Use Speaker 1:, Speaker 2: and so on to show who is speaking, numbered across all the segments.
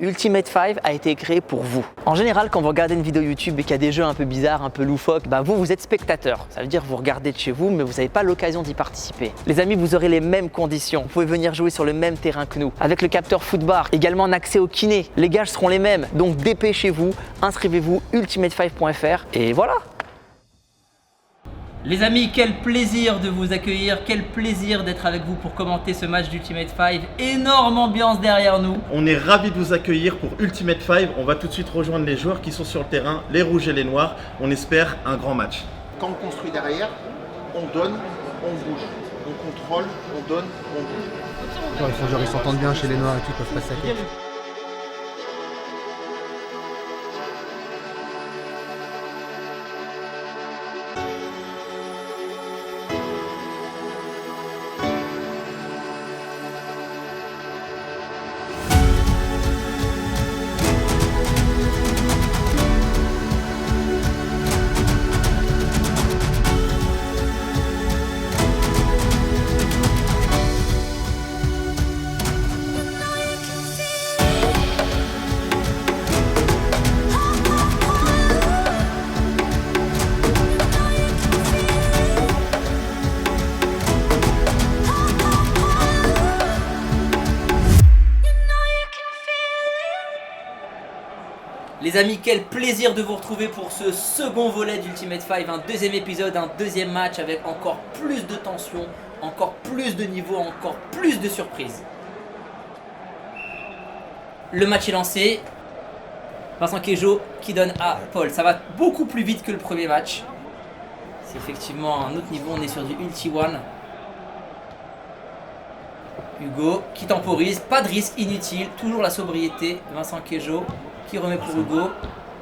Speaker 1: Ultimate 5 a été créé pour vous. En général, quand vous regardez une vidéo YouTube et qu'il y a des jeux un peu bizarres, un peu loufoques, vous êtes spectateur. Ça veut dire que vous regardez de chez vous, mais vous n'avez pas l'occasion d'y participer. Les amis, vous aurez les mêmes conditions. Vous pouvez venir jouer sur le même terrain que nous. Avec le capteur footbar, également un accès au kiné. Les gages seront les mêmes. Donc dépêchez-vous, inscrivez-vous, ultimate5.fr et voilà. Les amis, quel plaisir de vous accueillir, quel plaisir d'être avec vous pour commenter ce match d'Ultimate 5. Énorme ambiance derrière nous.
Speaker 2: On est ravis de vous accueillir pour Ultimate 5. On va tout de suite rejoindre les joueurs qui sont sur le terrain, les rouges et les noirs. On espère un grand match.
Speaker 3: Quand on construit derrière, on donne, on bouge. On contrôle, on donne, on bouge.
Speaker 4: Ils s'entendent bien chez les noirs et tout, ils peuvent pas saquer.
Speaker 1: Les amis, quel plaisir de vous retrouver pour ce second volet d'Ultimate 5, un deuxième épisode, un deuxième match avec encore plus de tension, encore plus de niveau, encore plus de surprises. Le match est lancé. Vincent Queijo qui donne à Paul. Ça va beaucoup plus vite que le premier match. C'est effectivement un autre niveau, on est sur du Ulti One. Hugo qui temporise, pas de risque inutile, toujours la sobriété. Vincent Queijo qui remet pour Hugo,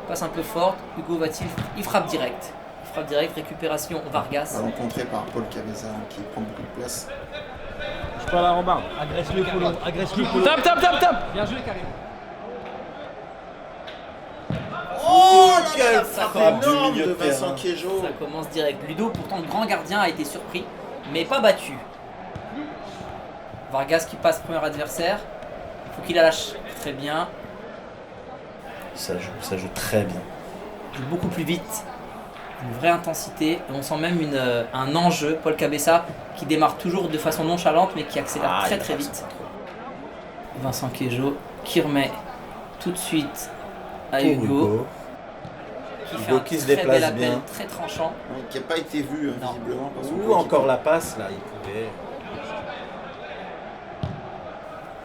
Speaker 1: passe un peu forte, Hugo va-t-il, il frappe direct. Il frappe direct, récupération Vargas.
Speaker 3: Ballon contré par Paul Cabeza qui prend beaucoup de place.
Speaker 5: Je parle à Robin.
Speaker 6: Agresse-le Polo, agresse-le Polo.
Speaker 5: Tape, tape, tape, tape.
Speaker 6: Bien joué Karim.
Speaker 3: Oh quelle
Speaker 1: frappe
Speaker 3: frappe
Speaker 2: du
Speaker 3: énorme
Speaker 2: milieu
Speaker 3: de
Speaker 2: de terrain.
Speaker 3: Vincent Queijo.
Speaker 1: Ça commence direct. Ludo, pourtant le grand gardien, a été surpris, mais pas battu. Vargas qui passe premier adversaire. Il faut qu'il la lâche très bien.
Speaker 2: Ça joue très bien.
Speaker 1: Il joue beaucoup plus vite. Une vraie intensité. Et on sent même un enjeu. Paul Cabeza qui démarre toujours de façon nonchalante, mais qui accélère très vite. Vincent Queijo qui remet tout de suite à Hugo. Qui fait un
Speaker 2: qui se
Speaker 1: très
Speaker 2: déplace
Speaker 1: bel appel,
Speaker 2: bien.
Speaker 1: très tranchant.
Speaker 3: Qui n'a pas été vu
Speaker 1: Non.
Speaker 3: visiblement. Par son
Speaker 2: Ou
Speaker 3: coéquipier.
Speaker 2: encore la passe, là, il pouvait.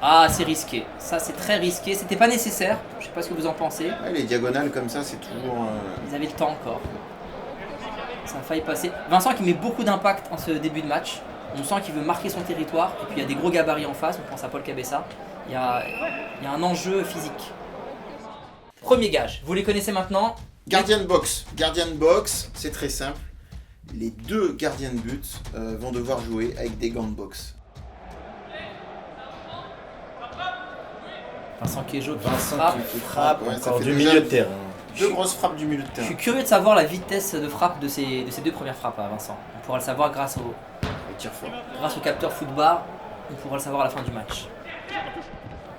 Speaker 1: Ah, c'est risqué. Ça, c'est très risqué. C'était pas nécessaire. Je sais pas ce que vous en pensez.
Speaker 3: Ouais, les diagonales comme ça, c'est toujours.
Speaker 1: Ils avaient le temps encore. Ça a failli passer. Vincent qui met beaucoup d'impact en ce début de match. On sent qu'il veut marquer son territoire. Et puis il y a des gros gabarits en face. On pense à Paul Cabeza. Il y a un enjeu physique. Premier gage. Vous les connaissez maintenant.
Speaker 3: Gardien de box. Gardien de box, c'est très simple. Les deux gardiens de but vont devoir jouer avec des gants de boxe.
Speaker 1: Vincent Queijo qui
Speaker 2: Vincent
Speaker 1: frappe.
Speaker 2: qui frappe,
Speaker 3: Ouais, ça
Speaker 2: encore
Speaker 3: fait
Speaker 2: du
Speaker 3: déjà
Speaker 2: milieu de terrain.
Speaker 3: Deux grosses frappes du milieu de
Speaker 1: Je
Speaker 3: terrain.
Speaker 1: suis curieux de savoir la vitesse de frappe de ces deux premières frappes à Vincent. On pourra le savoir grâce
Speaker 3: Il tire fort.
Speaker 1: au capteur footbar. On pourra le savoir à la fin du match.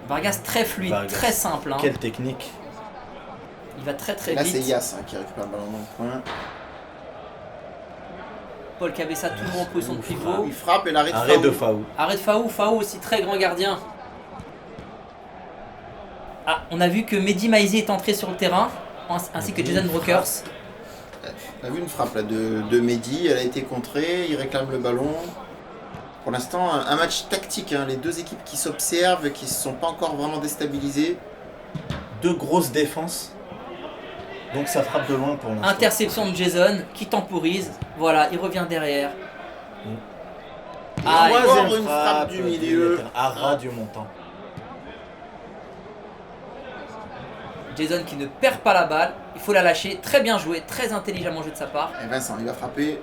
Speaker 1: Vargas très fluide,
Speaker 2: Vargas.
Speaker 1: très simple. Hein.
Speaker 2: Quelle technique.
Speaker 1: Il va très
Speaker 3: Là,
Speaker 1: vite.
Speaker 3: c'est Yass qui récupère le ballon dans le coin.
Speaker 1: Paul Cabeza toujours en position de pivot.
Speaker 3: Il frappe et l'arrêt de
Speaker 2: Arrêt de
Speaker 3: Faou.
Speaker 2: Faou.
Speaker 1: Arrêt de Faou, Faou aussi très grand gardien. Ah, on a vu que Mehdi Maizi est entré sur le terrain, ainsi que Jason Brokers.
Speaker 3: On a vu une frappe là, de Mehdi, elle a été contrée, il réclame le ballon. Pour l'instant, un match tactique, hein. Les deux équipes qui s'observent, qui ne se sont pas encore vraiment déstabilisées.
Speaker 2: Deux grosses défenses. Donc ça frappe de loin pour l'instant.
Speaker 1: Interception de Jason qui temporise. Voilà, il revient derrière.
Speaker 3: Et
Speaker 1: Ah,
Speaker 3: encore une frappe du milieu.
Speaker 2: À ras du montant.
Speaker 1: Jason qui ne perd pas la balle. Il faut la lâcher. Très bien joué, très intelligemment joué de sa part.
Speaker 3: Et Vincent, il va frapper.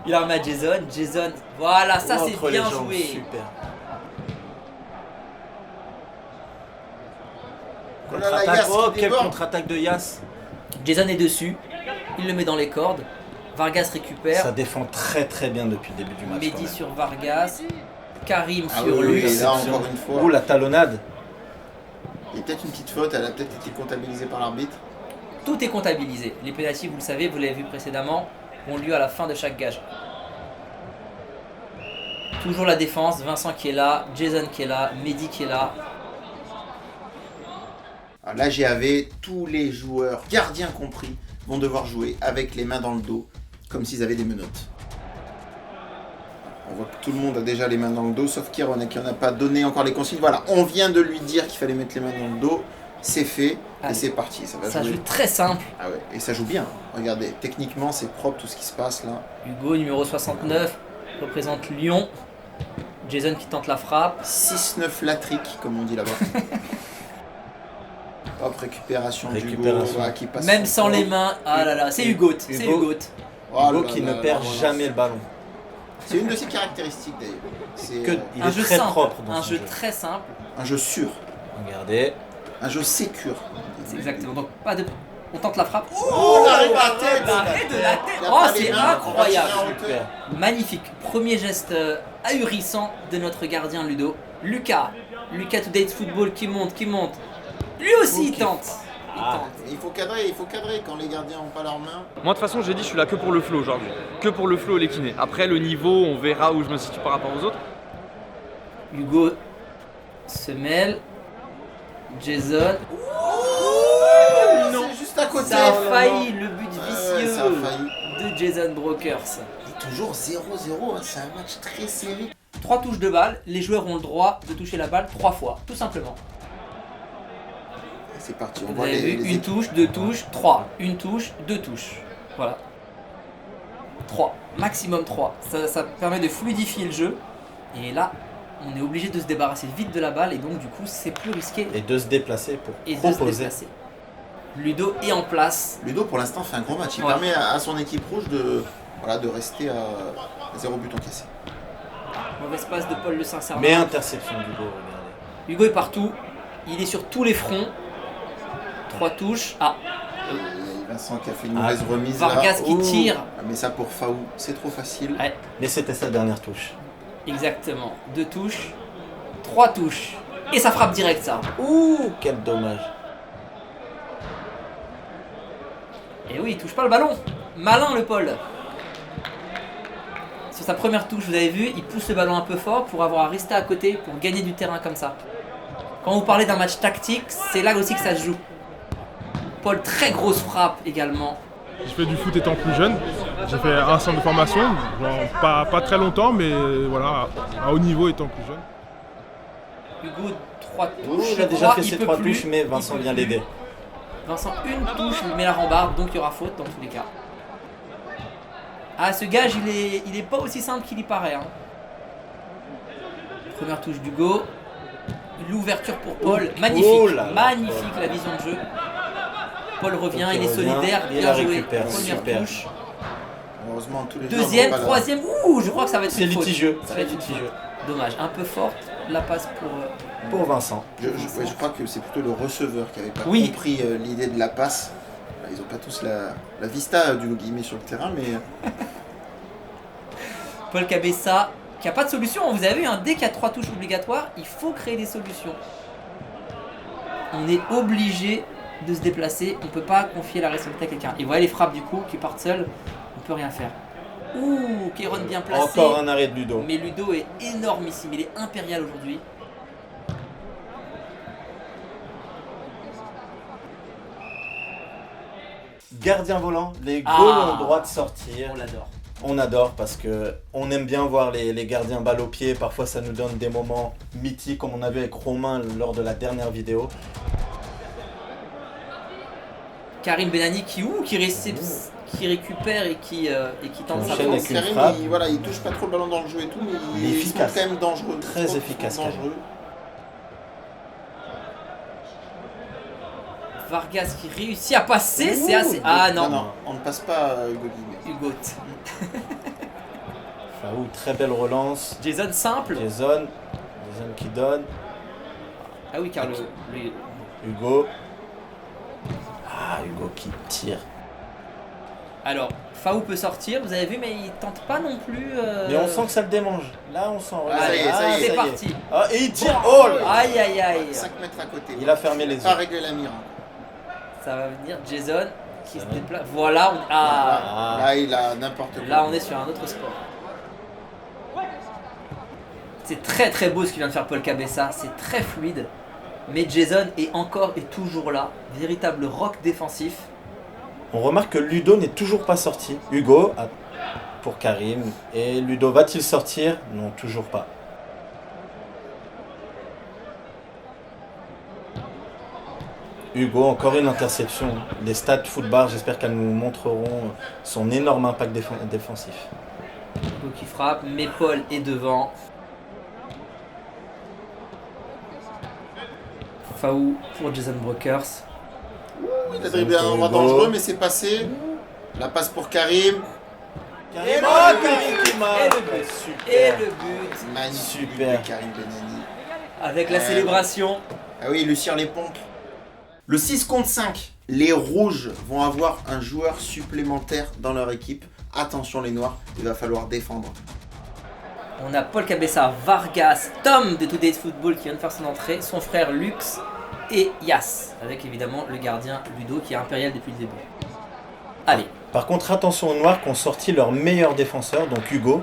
Speaker 1: Il la remet à Jason. Jason, voilà, ça c'est
Speaker 2: Entre les
Speaker 1: bien
Speaker 2: jambes,
Speaker 1: joué.
Speaker 2: Super.
Speaker 3: Oh là là,
Speaker 2: Contre-attaque.
Speaker 3: Yass
Speaker 2: Oh,
Speaker 3: qui
Speaker 2: quelle
Speaker 3: déborde.
Speaker 2: contre-attaque de Yass.
Speaker 1: Jason est dessus. Il le met dans les cordes. Vargas récupère.
Speaker 2: Ça défend très bien depuis le début du match. quand
Speaker 1: Mehdi
Speaker 2: même.
Speaker 1: sur Vargas. Karim
Speaker 3: Ah
Speaker 1: sur
Speaker 3: oui,
Speaker 1: lui.
Speaker 3: et là encore une fois.
Speaker 2: Ouh, la talonnade.
Speaker 3: Il y a peut-être une petite faute, elle a peut-être été comptabilisée par l'arbitre.
Speaker 7: Tout est comptabilisé. Les pénaltys, vous le savez, vous l'avez vu précédemment, ont lieu à la fin de chaque gage. Toujours la défense, Vincent qui est là, Jason qui est là, Mehdi qui est là.
Speaker 3: Alors là, GAV, tous les joueurs, gardiens compris, vont devoir jouer avec les mains dans le dos, comme s'ils avaient des menottes. On voit que tout le monde a déjà les mains dans le dos, sauf Kiron qui n'en a pas donné encore les consignes. Voilà, on vient de lui dire qu'il fallait mettre les mains dans le dos, c'est fait,
Speaker 7: Allez.
Speaker 3: et c'est parti.
Speaker 7: Ça joue très simple.
Speaker 3: Ah ouais, et ça joue bien. Regardez, techniquement, c'est propre tout ce qui se passe là.
Speaker 7: Hugo, numéro 69, représente Lyon. Jason qui tente la frappe.
Speaker 3: 6-9 latrique, comme on dit là-bas. Hop, récupération d'Hugo, voilà, qui passe.
Speaker 7: Même
Speaker 3: son
Speaker 7: sans
Speaker 3: temps.
Speaker 7: les mains. Ah là là, c'est Hugo. C'est Hugo.
Speaker 3: Oh
Speaker 8: Hugo
Speaker 3: là
Speaker 8: qui
Speaker 3: là
Speaker 8: ne
Speaker 3: là
Speaker 8: perd
Speaker 3: là,
Speaker 8: jamais le ballon.
Speaker 3: C'est une de ses caractéristiques d'ailleurs. C'est
Speaker 8: Il
Speaker 7: Un
Speaker 8: est
Speaker 7: jeu
Speaker 8: très
Speaker 7: simple.
Speaker 8: propre dans
Speaker 7: Un
Speaker 8: son
Speaker 7: jeu
Speaker 8: jeu.
Speaker 7: très simple.
Speaker 3: un jeu sûr,
Speaker 8: Regardez.
Speaker 3: un jeu sécure.
Speaker 7: C'est exactement. Donc pas de. On tente la frappe.
Speaker 3: Oh, l'arrêt de la tête
Speaker 7: L'arrêt de la tête.
Speaker 3: Il y a
Speaker 7: Oh,
Speaker 3: pas les
Speaker 7: c'est
Speaker 3: mains,
Speaker 7: incroyable.
Speaker 3: on va tirer en hauteur.
Speaker 7: Magnifique. Premier geste ahurissant de notre gardien Ludo. Lucas. Lucas Today's Football qui monte. Lui aussi il tente. Il
Speaker 8: Ah.
Speaker 7: tente.
Speaker 3: Il faut cadrer quand les gardiens n'ont pas leurs mains.
Speaker 5: Moi, de toute façon, j'ai dit, je suis là que pour le flow aujourd'hui. Que pour le flow, les kinés. Après, le niveau, on verra où je me situe par rapport aux autres.
Speaker 7: Hugo se mêle. Jason.
Speaker 3: C'est juste à côté.
Speaker 7: Ça a failli le but vicieux
Speaker 3: ça a failli.
Speaker 7: de Jason Brokers.
Speaker 3: Et toujours 0-0, hein, c'est un match très serré.
Speaker 7: 3 touches de balle, les joueurs ont le droit de toucher la balle 3 fois, tout simplement.
Speaker 3: C'est parti, on
Speaker 7: Vous
Speaker 3: voit
Speaker 7: avez vu,
Speaker 3: les
Speaker 7: une touche, 2 touches, 3. Une touche, 2 touches. Voilà. 3, maximum 3. Ça permet de fluidifier le jeu. Et là, on est obligé de se débarrasser vite de la balle et donc du coup, c'est plus risqué
Speaker 8: Et de se déplacer pour
Speaker 7: et de se
Speaker 8: proposer.
Speaker 7: déplacer. Ludo est en place.
Speaker 3: Ludo pour l'instant fait un gros match. Il
Speaker 7: Ouais.
Speaker 3: permet à son équipe rouge de rester à 0 but encaissé.
Speaker 7: Mauvaise passe de Paul Le Saint-Sernin.
Speaker 8: Mais interception d'Hugo, regardez.
Speaker 7: Hugo est partout. Il est sur tous les fronts. 3 touches. Ah,
Speaker 3: Et Vincent qui a fait une mauvaise remise
Speaker 7: Vargas
Speaker 3: là.
Speaker 7: qui
Speaker 3: Oh.
Speaker 7: tire.
Speaker 3: Ah, mais ça pour Faou, c'est trop facile.
Speaker 7: Ouais,
Speaker 8: Mais c'était sa dernière touche.
Speaker 7: exactement. 2 touches. 3 touches. Et ça frappe direct ça.
Speaker 8: Ouh, quel dommage.
Speaker 7: Et oui, il touche pas le ballon. Malin le Paul. Sur sa première touche, vous avez vu, il pousse le ballon un peu fort pour avoir à rester à côté, pour gagner du terrain comme ça. Quand vous parlez d'un match tactique, c'est là aussi que ça se joue. Paul, très grosse frappe également.
Speaker 9: J'ai fait du foot étant plus jeune. J'ai fait un centre de formation, genre pas très longtemps, mais voilà, à haut niveau étant plus jeune.
Speaker 7: Hugo, 3 touches.
Speaker 8: Ouh, il a
Speaker 7: je
Speaker 8: déjà
Speaker 7: crois,
Speaker 8: fait
Speaker 7: il
Speaker 8: ses
Speaker 7: peut
Speaker 8: 3
Speaker 7: plus,
Speaker 8: touches, mais
Speaker 7: il
Speaker 8: Vincent
Speaker 7: peut
Speaker 8: vient
Speaker 7: plus.
Speaker 8: l'aider.
Speaker 7: Vincent, une touche, il met la rambarde, donc il y aura faute dans tous les cas. Ah, ce gage, il est pas aussi simple qu'il y paraît. Hein. Première touche d'Hugo. L'ouverture pour Paul. Magnifique,
Speaker 8: oh là là,
Speaker 7: magnifique la vision de jeu. Paul revient, il est
Speaker 8: revient,
Speaker 7: solidaire,
Speaker 8: il
Speaker 7: bien
Speaker 8: la
Speaker 7: joué.
Speaker 8: récupère,
Speaker 7: Première
Speaker 8: super.
Speaker 7: touche.
Speaker 3: Heureusement, tous les joueurs
Speaker 7: Deuxième,
Speaker 3: n'ont pas la-
Speaker 7: troisième. Ouh, je crois que ça va être
Speaker 8: C'est
Speaker 7: une faute.
Speaker 8: litigieux.
Speaker 7: Ça va être une faute. Dommage, un peu forte la passe pour.
Speaker 8: Pour Vincent.
Speaker 3: Je crois que c'est plutôt le receveur qui n'avait pas
Speaker 7: Oui.
Speaker 3: compris l'idée de la passe. Ils n'ont pas tous la vista du guillemets sur le terrain, mais
Speaker 7: Paul Cabessa, qui a pas de solution. Vous avez vu, hein, dès qu'il y a 3 touches obligatoires, il faut créer des solutions. On est obligé de se déplacer. On peut pas confier la responsabilité à quelqu'un. Et voilà les frappes du coup qui partent seules. On peut rien faire. Ouh, Kéron bien placé.
Speaker 8: Encore un arrêt de Ludo.
Speaker 7: Mais Ludo est énormissime. Il est impérial aujourd'hui.
Speaker 8: Gardien volant, les
Speaker 7: Ah.
Speaker 8: goals ont le droit de sortir.
Speaker 7: On l'adore.
Speaker 8: On adore parce que on aime bien voir les gardiens balle au pied. Parfois, ça nous donne des moments mythiques, comme on a vu avec Romain lors de la dernière vidéo.
Speaker 7: Karim Benani qui récupère et qui tente sa
Speaker 8: Enchaîne
Speaker 7: France.
Speaker 8: avec une
Speaker 3: Karim,
Speaker 8: frappe.
Speaker 3: il touche pas trop le ballon dans le jeu et tout, mais
Speaker 8: Il est
Speaker 3: il
Speaker 8: efficace.
Speaker 3: quand même dangereux.
Speaker 8: Très
Speaker 3: Trop
Speaker 8: efficace,
Speaker 3: dangereux.
Speaker 7: Vargas qui réussit à passer, c'est assez. Ah non,
Speaker 3: Non, on ne passe pas Hugo Guillemets.
Speaker 7: Hugo.
Speaker 8: Faou, très belle relance.
Speaker 7: Jason simple.
Speaker 8: Jason qui donne.
Speaker 7: Ah oui, car
Speaker 8: Hugo. Ah, Hugo qui tire.
Speaker 7: Alors, Faou peut sortir, vous avez vu, mais il tente pas non plus.
Speaker 8: Mais on sent que ça le démange. Là, on sent.
Speaker 3: Ah, ça y est, ça y est.
Speaker 7: C'est parti.
Speaker 8: Ah, et il tire. Oh là.
Speaker 7: Aïe aïe aïe.
Speaker 3: 5 mètres à côté.
Speaker 8: Il a fermé les
Speaker 3: Pas
Speaker 8: yeux.
Speaker 3: régler la mire.
Speaker 7: Ça va venir Jason qui
Speaker 8: Ça
Speaker 7: se
Speaker 8: va.
Speaker 7: déplace. Voilà. Ah.
Speaker 8: Ah.
Speaker 3: Là, il a n'importe quoi.
Speaker 7: Là, on est sur un autre sport. C'est très très beau ce qu'il vient de faire Paul Cabessa. C'est très fluide. Mais Jason est encore et toujours là. Véritable rock défensif.
Speaker 8: On remarque que Ludo n'est toujours pas sorti. Hugo pour Karim. Et Ludo va-t-il sortir? Non, toujours pas. Hugo, encore une interception. Les stats football, j'espère qu'elles nous montreront son énorme impact défensif.
Speaker 7: Hugo qui frappe, mais Paul est devant. Faou pour Jason Brokers.
Speaker 3: Il a dribblé un endroit dangereux, mais c'est passé. La passe pour Karim.
Speaker 8: Karim,
Speaker 7: Et le
Speaker 8: oh,
Speaker 7: but.
Speaker 8: Karim qui marque.
Speaker 7: Et le but.
Speaker 8: Super.
Speaker 7: Et le but.
Speaker 3: Magnifique
Speaker 8: Super.
Speaker 3: de Karim Benani.
Speaker 7: Avec la célébration.
Speaker 3: Ah oui, il lui cire les pompes. Le 6 contre 5. Les rouges vont avoir un joueur supplémentaire dans leur équipe. Attention les noirs, il va falloir défendre.
Speaker 7: On a Paul Cabessa, Vargas, Tom de Today's Football qui vient de faire son entrée, son frère Lux et Yas, avec évidemment le gardien Ludo qui est impérial depuis le début. Allez.
Speaker 8: Par contre, attention aux noirs qui ont sorti leur meilleur défenseur, donc Hugo.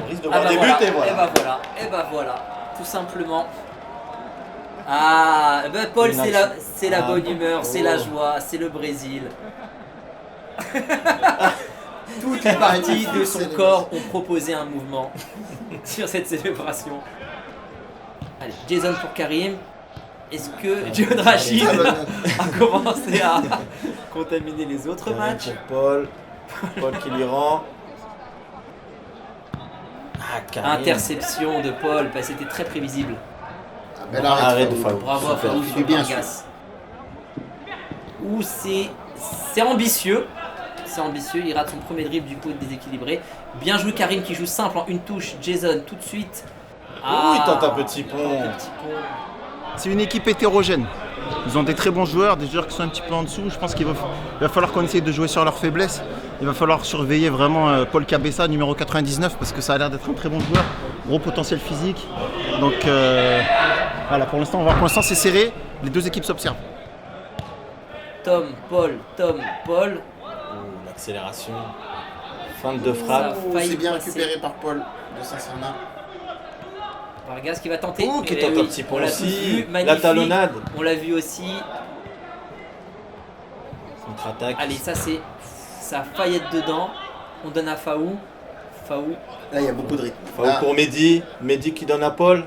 Speaker 8: On risque de
Speaker 7: Ah
Speaker 8: voir
Speaker 7: bah
Speaker 8: des
Speaker 7: voilà,
Speaker 8: buts et voilà.
Speaker 7: et bah voilà, tout simplement. Ah, bah Paul,
Speaker 8: Une
Speaker 7: c'est la
Speaker 8: Ah,
Speaker 7: bonne humeur, c'est la
Speaker 8: oh.
Speaker 7: joie, c'est le Brésil. Toutes les parties de son corps ont proposé un mouvement sur cette célébration. Allez, Jason pour Karim. Est-ce que John Rachid a commencé à contaminer les autres
Speaker 8: Karim
Speaker 7: matchs?
Speaker 8: pour Paul. Paul qui lui rend. Ah, Karim.
Speaker 7: Interception de Paul, bah, c'était très prévisible.
Speaker 3: Bel
Speaker 8: Arrêt de
Speaker 3: Faou.
Speaker 8: Faou.
Speaker 7: Bravo à
Speaker 8: Super.
Speaker 7: Faou
Speaker 3: Il
Speaker 7: sur
Speaker 3: est bien
Speaker 7: Vargas. Ouh, c'est ambitieux. C'est ambitieux, il rate son premier dribble du coup déséquilibré. Bien joué Karim qui joue simple en une touche. Jason tout de suite.
Speaker 8: il tente un petit pont.
Speaker 7: il tente un petit pont.
Speaker 10: C'est une équipe hétérogène. Ils ont des très bons joueurs, des joueurs qui sont un petit peu en dessous. Je pense qu'il va falloir qu'on essaye de jouer sur leurs faiblesses. Il va falloir surveiller vraiment Paul Cabessa, numéro 99, parce que ça a l'air d'être un très bon joueur. Gros potentiel physique. Donc voilà, pour l'instant, c'est serré. Les deux équipes s'observent.
Speaker 7: Tom, Paul.
Speaker 8: Oh, l'accélération. Fin de frappe.
Speaker 7: Ça a failli
Speaker 3: C'est bien
Speaker 7: passer.
Speaker 3: récupéré par Paul de Saint-Sernin.
Speaker 7: Vargas qui va tenter.
Speaker 8: Oh, qui
Speaker 7: Eh
Speaker 8: tente
Speaker 7: oui,
Speaker 8: un petit
Speaker 7: on
Speaker 8: pont
Speaker 7: l'a tous
Speaker 8: aussi.
Speaker 7: vu,
Speaker 8: La
Speaker 7: magnifique.
Speaker 8: talonnade.
Speaker 7: On l'a vu aussi.
Speaker 8: Contre-attaque.
Speaker 7: Allez, ça a failli être dedans. On donne à Faou. Faou.
Speaker 3: Là, il y a beaucoup de rythme.
Speaker 8: Faou
Speaker 3: Là,
Speaker 8: pour Mehdi. Mehdi qui donne à Paul.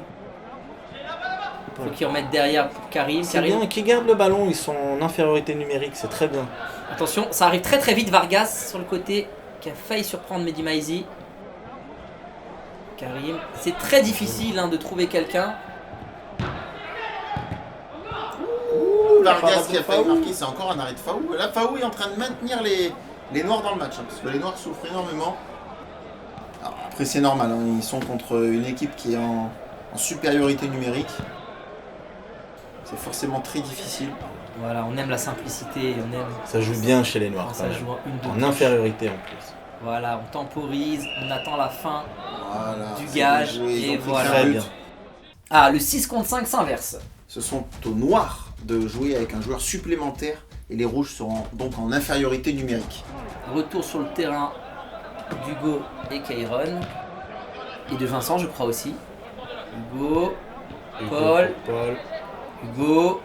Speaker 7: Faut qu'il remette derrière pour Karim.
Speaker 8: C'est bien, qui garde le ballon, ils sont en infériorité numérique, c'est très bien.
Speaker 7: Attention, ça arrive très très vite. Vargas sur le côté qui a failli surprendre Mehdi Maizi. Karim. C'est très difficile de trouver quelqu'un.
Speaker 3: Vargas qui a failli marquer, c'est encore un arrêt de Faou. Là, Faou est en train de maintenir les noirs dans le match, parce que les noirs souffrent énormément. Alors, après, c'est normal, ils sont contre une équipe qui est en supériorité numérique. C'est forcément très difficile.
Speaker 7: Voilà, on aime la simplicité, on aime
Speaker 8: Ça joue bien chez les Noirs,
Speaker 7: quand
Speaker 8: quand
Speaker 7: ça
Speaker 8: même.
Speaker 7: joue en une deux
Speaker 8: En
Speaker 7: touches.
Speaker 8: infériorité en plus.
Speaker 7: Voilà, on temporise, on attend la fin
Speaker 3: Voilà,
Speaker 7: du
Speaker 3: c'est
Speaker 7: gage
Speaker 3: bien joué, ils
Speaker 7: et
Speaker 3: ont pris
Speaker 7: voilà.
Speaker 3: qu'un
Speaker 8: Très
Speaker 3: but.
Speaker 8: bien.
Speaker 7: Ah, le 6 contre 5 s'inverse.
Speaker 3: Ce sont aux noirs de jouer avec un joueur supplémentaire et les rouges seront donc en infériorité numérique.
Speaker 7: Retour sur le terrain d'Hugo et Kairon. Et de Vincent, je crois aussi. Hugo,
Speaker 8: Hugo
Speaker 7: Paul.
Speaker 8: pour Paul.
Speaker 7: Hugo,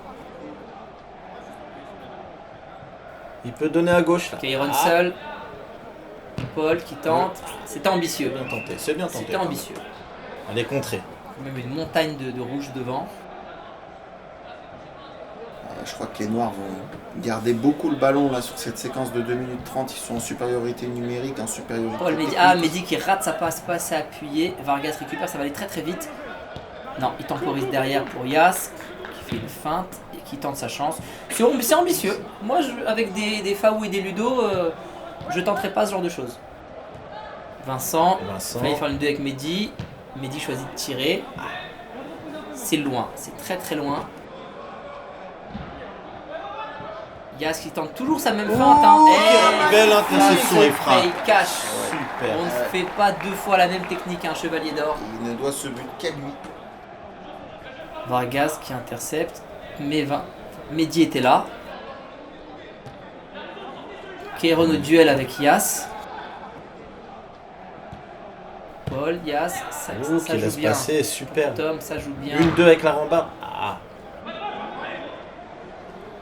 Speaker 8: Il peut donner à gauche là.
Speaker 7: Kairon
Speaker 8: Ah,
Speaker 7: seul. Paul qui tente. C'était ambitieux.
Speaker 8: C'est bien tenté, c'est bien tenté.
Speaker 7: C'était ambitieux.
Speaker 8: Elle est contrée.
Speaker 7: Même une montagne de rouge devant.
Speaker 3: Je crois que les noirs vont garder beaucoup le ballon là sur cette séquence de 2 minutes 30. Ils sont en supériorité numérique, en supériorité
Speaker 7: Paul Mehdi,
Speaker 3: technique.
Speaker 7: Mehdi qui rate sa passe, pas assez appuyé. Vargas récupère, ça va aller très très vite. Non, il temporise derrière pour Yas, qui fait une feinte et qui tente sa chance. C'est ambitieux. Moi, avec des Faou et des Ludo, je tenterai pas ce genre de choses. Vincent,
Speaker 8: Vincent.
Speaker 7: il fallait faire une 2 avec Mehdi. Mehdi choisit de tirer. C'est loin, c'est très très loin. Vargas qui tente toujours sa même feinte. Hein.
Speaker 8: Belle interception et frappe.
Speaker 7: Il cache.
Speaker 8: Super.
Speaker 7: On ne fait pas 2 fois la même technique, un chevalier d'or.
Speaker 3: Il ne doit ce but qu'à lui.
Speaker 7: Vargas qui intercepte. Mais Mehdi était là. Keiron au duel avec Yas. Paul, Yas, ça
Speaker 8: Qui
Speaker 7: joue
Speaker 8: laisse
Speaker 7: bien.
Speaker 8: passer, super.
Speaker 7: Tom, ça joue bien.
Speaker 8: 1-2 avec la rambarde. Ah.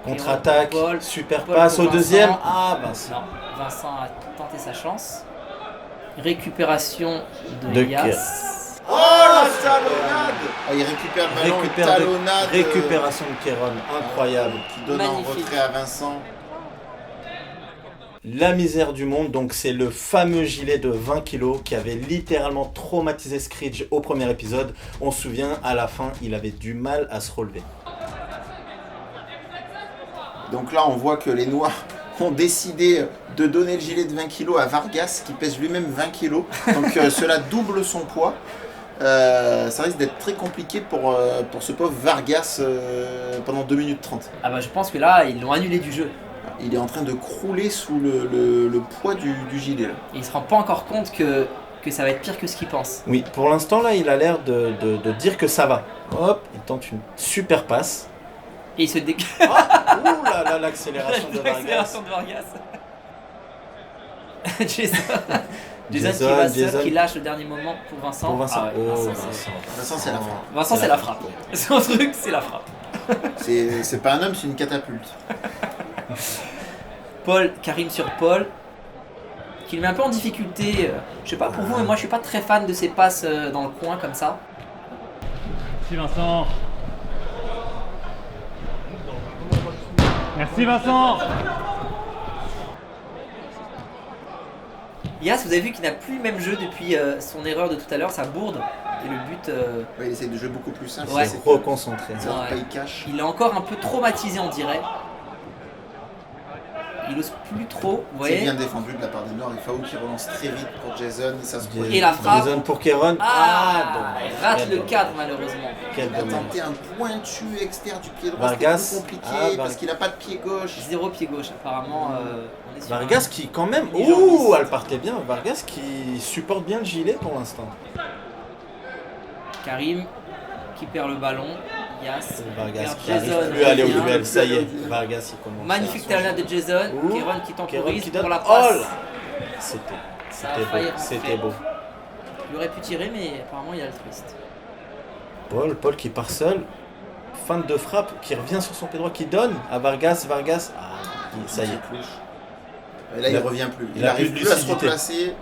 Speaker 8: Contre-attaque,
Speaker 7: Paul,
Speaker 8: super
Speaker 7: Paul
Speaker 8: passe
Speaker 7: pour
Speaker 8: au deuxième.
Speaker 7: Vincent.
Speaker 8: Ah, Vincent.
Speaker 7: Non, Vincent a tenté sa chance. Récupération de
Speaker 8: De
Speaker 7: Yas.
Speaker 3: Oh la talonnade. Il récupère le ballon, talonnade.
Speaker 8: Récupération de Keiron, incroyable.
Speaker 3: Qui donne
Speaker 7: Magnifique.
Speaker 3: en retrait à Vincent.
Speaker 8: La misère du monde, donc c'est le fameux gilet de 20 kg qui avait littéralement traumatisé Screech au premier épisode. On se souvient, à la fin, il avait du mal à se relever.
Speaker 3: Donc là, on voit que les Noirs ont décidé de donner le gilet de 20 kg à Vargas, qui pèse lui-même 20 kg. Donc cela double son poids. Ça risque d'être très compliqué pour ce pauvre Vargas pendant 2 minutes 30.
Speaker 7: Ah bah je pense que là, ils l'ont annulé du jeu.
Speaker 3: Il est en train de crouler sous le poids du gilet. Là.
Speaker 7: Et il se rend pas encore compte que ça va être pire que ce qu'il pense.
Speaker 8: Oui, pour l'instant, là, il a l'air de dire que ça va. Hop, il tente une super passe.
Speaker 7: Et il se dégage.
Speaker 8: Ouh là là, l'accélération de Vargas.
Speaker 7: L'accélération de Vargas. Jason qui lâche le dernier moment pour Vincent.
Speaker 8: Pour Vincent.
Speaker 7: Ah ouais,
Speaker 8: Oh,
Speaker 3: Vincent, c'est la frappe.
Speaker 7: Vincent, c'est la frappe. Son truc, c'est la frappe.
Speaker 3: C'est pas un homme, c'est une catapulte.
Speaker 7: Paul, Karim sur Paul, qui le met un peu en difficulté. Je sais pas pour vous, mais moi je suis pas très fan de ces passes dans le coin comme ça.
Speaker 6: Merci Vincent. Merci Vincent.
Speaker 7: Yas, vous avez vu qu'il n'a plus le même jeu depuis son erreur de tout à l'heure, sa bourde. Et le but.
Speaker 3: Ouais, il essaie de jouer beaucoup plus simple.
Speaker 7: Ouais.
Speaker 3: C'est
Speaker 8: Reconcentré.
Speaker 3: pas il cache.
Speaker 7: Il est encore un peu traumatisé, on dirait. Il ose plus trop, vous
Speaker 3: C'est
Speaker 7: voyez.
Speaker 3: bien défendu de la part des Noirs. Il faut qui relance très vite pour Jason. Ça se projette.
Speaker 7: Et la frappe.
Speaker 8: Jason pour Keiron.
Speaker 7: Il rate
Speaker 8: Quel
Speaker 7: le
Speaker 8: dommage.
Speaker 7: cadre malheureusement.
Speaker 8: Quel
Speaker 3: Il a
Speaker 8: dommage.
Speaker 3: tenté un pointu externe du pied droit.
Speaker 8: Vargas.
Speaker 3: C'était plus compliqué
Speaker 8: Ah,
Speaker 3: parce qu'il n'a pas de pied gauche.
Speaker 7: 0 pied gauche, apparemment. On est sur
Speaker 8: Vargas qui quand même,
Speaker 7: Les gens
Speaker 8: ouh,
Speaker 7: disent.
Speaker 8: elle partait bien. Vargas qui supporte bien le gilet pour l'instant.
Speaker 7: Karim qui perd le ballon. Yas.
Speaker 8: Vargas qui
Speaker 7: Jason
Speaker 8: n'arrive plus à aller au
Speaker 7: revient.
Speaker 8: duel, ça y est. Vargas il commence.
Speaker 7: Magnifique talonnade de Jason.
Speaker 8: Ouh.
Speaker 7: Keiron qui
Speaker 8: Keiron
Speaker 7: temporise
Speaker 8: qui donne.
Speaker 7: pour la
Speaker 8: Oh
Speaker 7: passe.
Speaker 8: là. C'était
Speaker 7: a failli
Speaker 8: beau,
Speaker 7: rentrer.
Speaker 8: c'était beau.
Speaker 7: Il aurait pu tirer, mais apparemment il est altruiste.
Speaker 8: Paul qui part seul. Feinte de frappe, qui revient sur son pied droit, qui donne à Vargas. Vargas, ça y est.
Speaker 3: Et là, il revient plus.
Speaker 8: il
Speaker 3: Il
Speaker 8: a
Speaker 3: n'arrive
Speaker 8: plus de
Speaker 3: plus à se
Speaker 8: lucidité.
Speaker 3: replacer.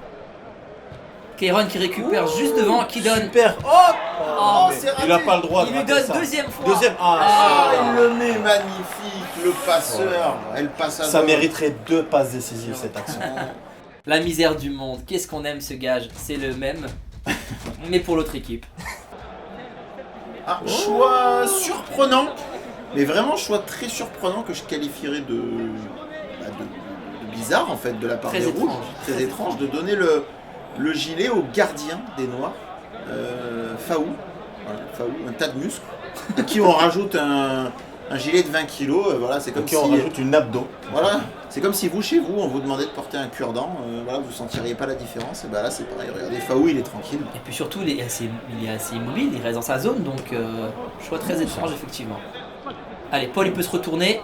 Speaker 7: Keiron qui récupère juste devant, qui donne.
Speaker 8: Super.
Speaker 7: Oh,
Speaker 8: mais
Speaker 3: c'est raté.
Speaker 8: il a pas le droit de
Speaker 7: Il lui
Speaker 8: rater
Speaker 7: donne
Speaker 8: ça.
Speaker 7: deuxième fois.
Speaker 8: Deuxième.
Speaker 3: Ah, il le met magnifique, le passeur. Elle passe à
Speaker 8: Ça
Speaker 3: deux.
Speaker 8: mériterait 2 passes décisives cette action.
Speaker 7: La misère du monde. Qu'est-ce qu'on aime ce gage. C'est le même, mais pour l'autre équipe.
Speaker 3: Ah, choix surprenant, mais vraiment choix très surprenant que je qualifierais de bizarre en fait de la part
Speaker 7: Très
Speaker 3: des
Speaker 7: étrange.
Speaker 3: Rouges. Très étrange de donner le gilet au gardien des Noirs, Faou. Voilà, Faou, un tas de muscles, à qui on rajoute un gilet de 20 kg. Voilà, c'est comme
Speaker 8: Ok,
Speaker 3: si
Speaker 8: on rajoute une abdo.
Speaker 3: voilà, c'est comme si vous chez vous on vous demandait de porter un cure-dent. Voilà, vous sentiriez pas la différence. Et bah là c'est pareil. Regardez, Faou il est tranquille.
Speaker 7: Et puis surtout, il est assez immobile, il reste dans sa zone, donc choix très étrange effectivement. Allez, Paul il peut se retourner.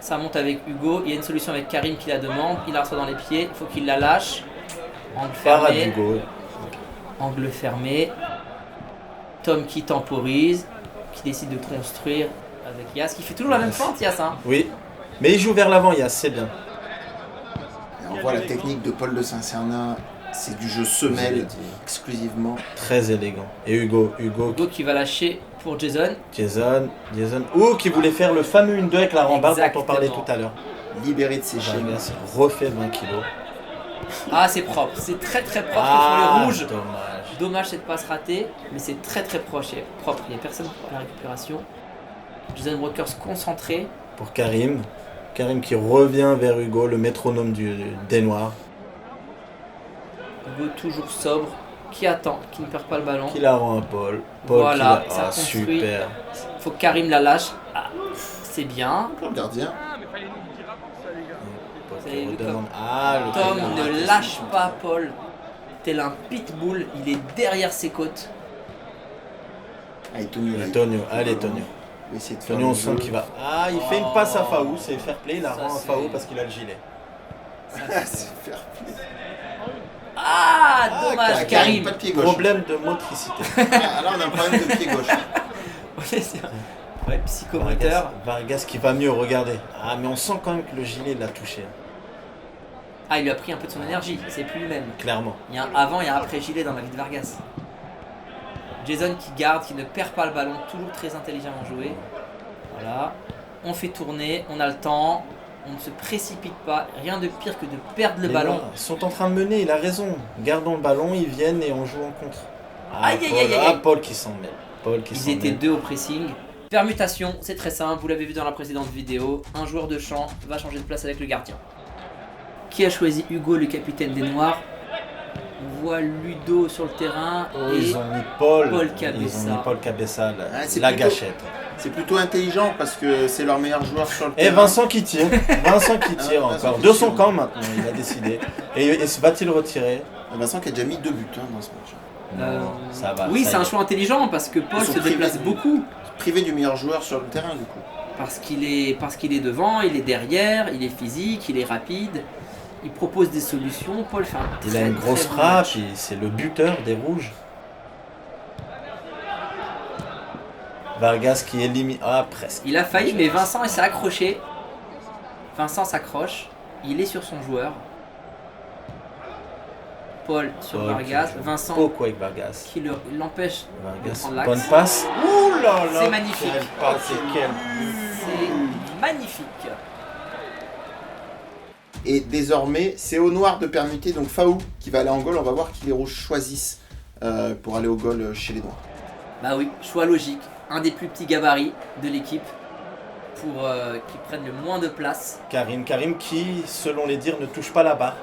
Speaker 7: Ça monte avec Hugo, il y a une solution avec Karim qui la demande, il la reçoit dans les pieds, il faut qu'il la lâche. Angle
Speaker 8: Parade
Speaker 7: fermé,
Speaker 8: Hugo.
Speaker 7: angle fermé. Tom qui temporise, qui décide de construire avec Yas, qui fait toujours la même feinte Yas. Hein.
Speaker 8: Oui. Mais il joue vers l'avant, Yas, c'est bien.
Speaker 3: Et on voit la technique de Paul de Saint-Cernin. C'est du jeu semelle exclusivement.
Speaker 8: Très élégant. Et Hugo
Speaker 7: Hugo qui va lâcher pour Jason.
Speaker 8: Jason. Qui voulait faire le fameux 1-2 avec la rambarde dont on parlait tout
Speaker 7: Exactement.
Speaker 8: à l'heure.
Speaker 3: Libéré de ses chaînes.
Speaker 8: Vargas refait 20 kilos.
Speaker 7: Ah c'est propre, c'est très très propre que font les rouges.
Speaker 8: Dommage.
Speaker 7: Dommage cette passe ratée, mais c'est très très proche et propre, il n'y a personne pour la récupération. Jason Brokers concentré.
Speaker 8: Pour Karim. Karim qui revient vers Hugo, le métronome des Noirs.
Speaker 7: Hugo toujours sobre, qui attend, qui ne perd pas le ballon.
Speaker 8: Qui la rend à Paul. Paul
Speaker 7: Voilà,
Speaker 8: qui
Speaker 7: ça
Speaker 8: la...
Speaker 7: construit.
Speaker 8: super.
Speaker 7: Faut que Karim la lâche. Ah, c'est bien.
Speaker 3: Pour le gardien.
Speaker 7: avez vu
Speaker 8: redemande.
Speaker 7: comme
Speaker 8: Ah, le
Speaker 7: Tom
Speaker 8: Tom
Speaker 7: ne lâche pas Paul, tel un pitbull, il est derrière ses côtes.
Speaker 3: Allez, Tonio. là,
Speaker 8: Tonio, allez Tonio.
Speaker 3: il va essayer de faire
Speaker 8: Tonio, on
Speaker 3: le
Speaker 8: sent
Speaker 3: jeu.
Speaker 8: qu'il va. Ah, il fait une passe à Faou, c'est fair play, il a
Speaker 7: Ça,
Speaker 8: rend à
Speaker 7: c'est-
Speaker 8: Faou parce qu'il a le gilet.
Speaker 3: C'est fair play.
Speaker 7: Ah, dommage, Karim.
Speaker 3: Pas de pied gauche.
Speaker 8: Problème de motricité.
Speaker 3: Ah, là, on a un problème de pied gauche.
Speaker 7: Ouais, c'est vrai. Ouais, psychomoteur.
Speaker 8: Vargas qui va mieux, regardez. Ah, mais on sent quand même que le gilet l'a touché,
Speaker 7: Ah, il lui a pris un peu de son énergie, c'est plus lui-même.
Speaker 8: clairement.
Speaker 7: Il y a un avant et un après gilet dans la vie de Vargas. Jason qui garde, qui ne perd pas le ballon, toujours très intelligemment joué. Voilà. On fait tourner, on a le temps, on ne se précipite pas. Rien de pire que de perdre le
Speaker 8: Les
Speaker 7: ballon.
Speaker 8: Noirs sont en train de mener, il a raison. Gardons le ballon, ils viennent et on joue en contre. Ah,
Speaker 7: Aïe, aïe,
Speaker 8: Paul,
Speaker 7: aïe, aïe.
Speaker 8: ah, Paul qui s'en mêle. Paul qui s'en
Speaker 7: Ils étaient
Speaker 8: mêle.
Speaker 7: deux au pressing. Permutation, c'est très simple, vous l'avez vu dans la précédente vidéo. Un joueur de champ va changer de place avec le gardien. Qui a choisi Hugo, le capitaine des Noirs? On voit Ludo sur le terrain
Speaker 8: Oh,
Speaker 7: et
Speaker 8: ils ont mis Paul.
Speaker 7: Paul
Speaker 8: Ils
Speaker 7: Cabessa.
Speaker 8: ont mis Paul Cabessa,
Speaker 3: c'est
Speaker 8: la
Speaker 3: plutôt-
Speaker 8: gâchette.
Speaker 3: C'est plutôt intelligent parce que c'est leur meilleur joueur sur le
Speaker 8: Et
Speaker 3: terrain.
Speaker 8: Vincent qui tire. Vincent qui tire
Speaker 3: Vincent
Speaker 8: encore.
Speaker 3: qui
Speaker 8: De
Speaker 3: tire.
Speaker 8: son camp maintenant, il a décidé. Et va-t-il retirer?
Speaker 3: Vincent qui a déjà mis 2 buts dans ce match.
Speaker 8: Ça va.
Speaker 7: oui,
Speaker 8: ça
Speaker 7: c'est
Speaker 8: y
Speaker 7: un
Speaker 8: est.
Speaker 7: choix intelligent parce que Paul
Speaker 3: Ils sont
Speaker 7: se déplace
Speaker 3: privés.
Speaker 7: beaucoup.
Speaker 3: Privé du meilleur joueur sur le terrain du coup.
Speaker 7: Parce qu'il est devant, il est derrière, il est physique, il est rapide. Il propose des solutions. Paul fait un
Speaker 8: Il a une
Speaker 7: très,
Speaker 8: grosse
Speaker 7: très bon
Speaker 8: frappe,
Speaker 7: match.
Speaker 8: c'est le buteur des Rouges. Vargas qui élimine. Ah, presque.
Speaker 7: Il a failli, mais Vincent il s'est accroché. Vincent s'accroche. Il est sur son joueur. Paul sur
Speaker 8: Paul
Speaker 7: Vargas.
Speaker 8: qui joue
Speaker 7: Vincent
Speaker 8: beaucoup avec Vargas.
Speaker 7: qui l'empêche de
Speaker 8: Vargas,
Speaker 7: prendre l'axe.
Speaker 8: bonne passe. Ouh là là.
Speaker 7: C'est magnifique.
Speaker 8: Quelle passe et quelle.
Speaker 7: C'est magnifique.
Speaker 3: Et désormais, c'est au noir de permuter, donc Faou qui va aller en goal. On va voir qui les rouges choisissent pour aller au goal chez les noirs.
Speaker 7: Bah oui, choix logique. Un des plus petits gabarits de l'équipe pour qu'ils prennent le moins de place.
Speaker 8: Karim qui, selon les dires, ne touche pas la barre.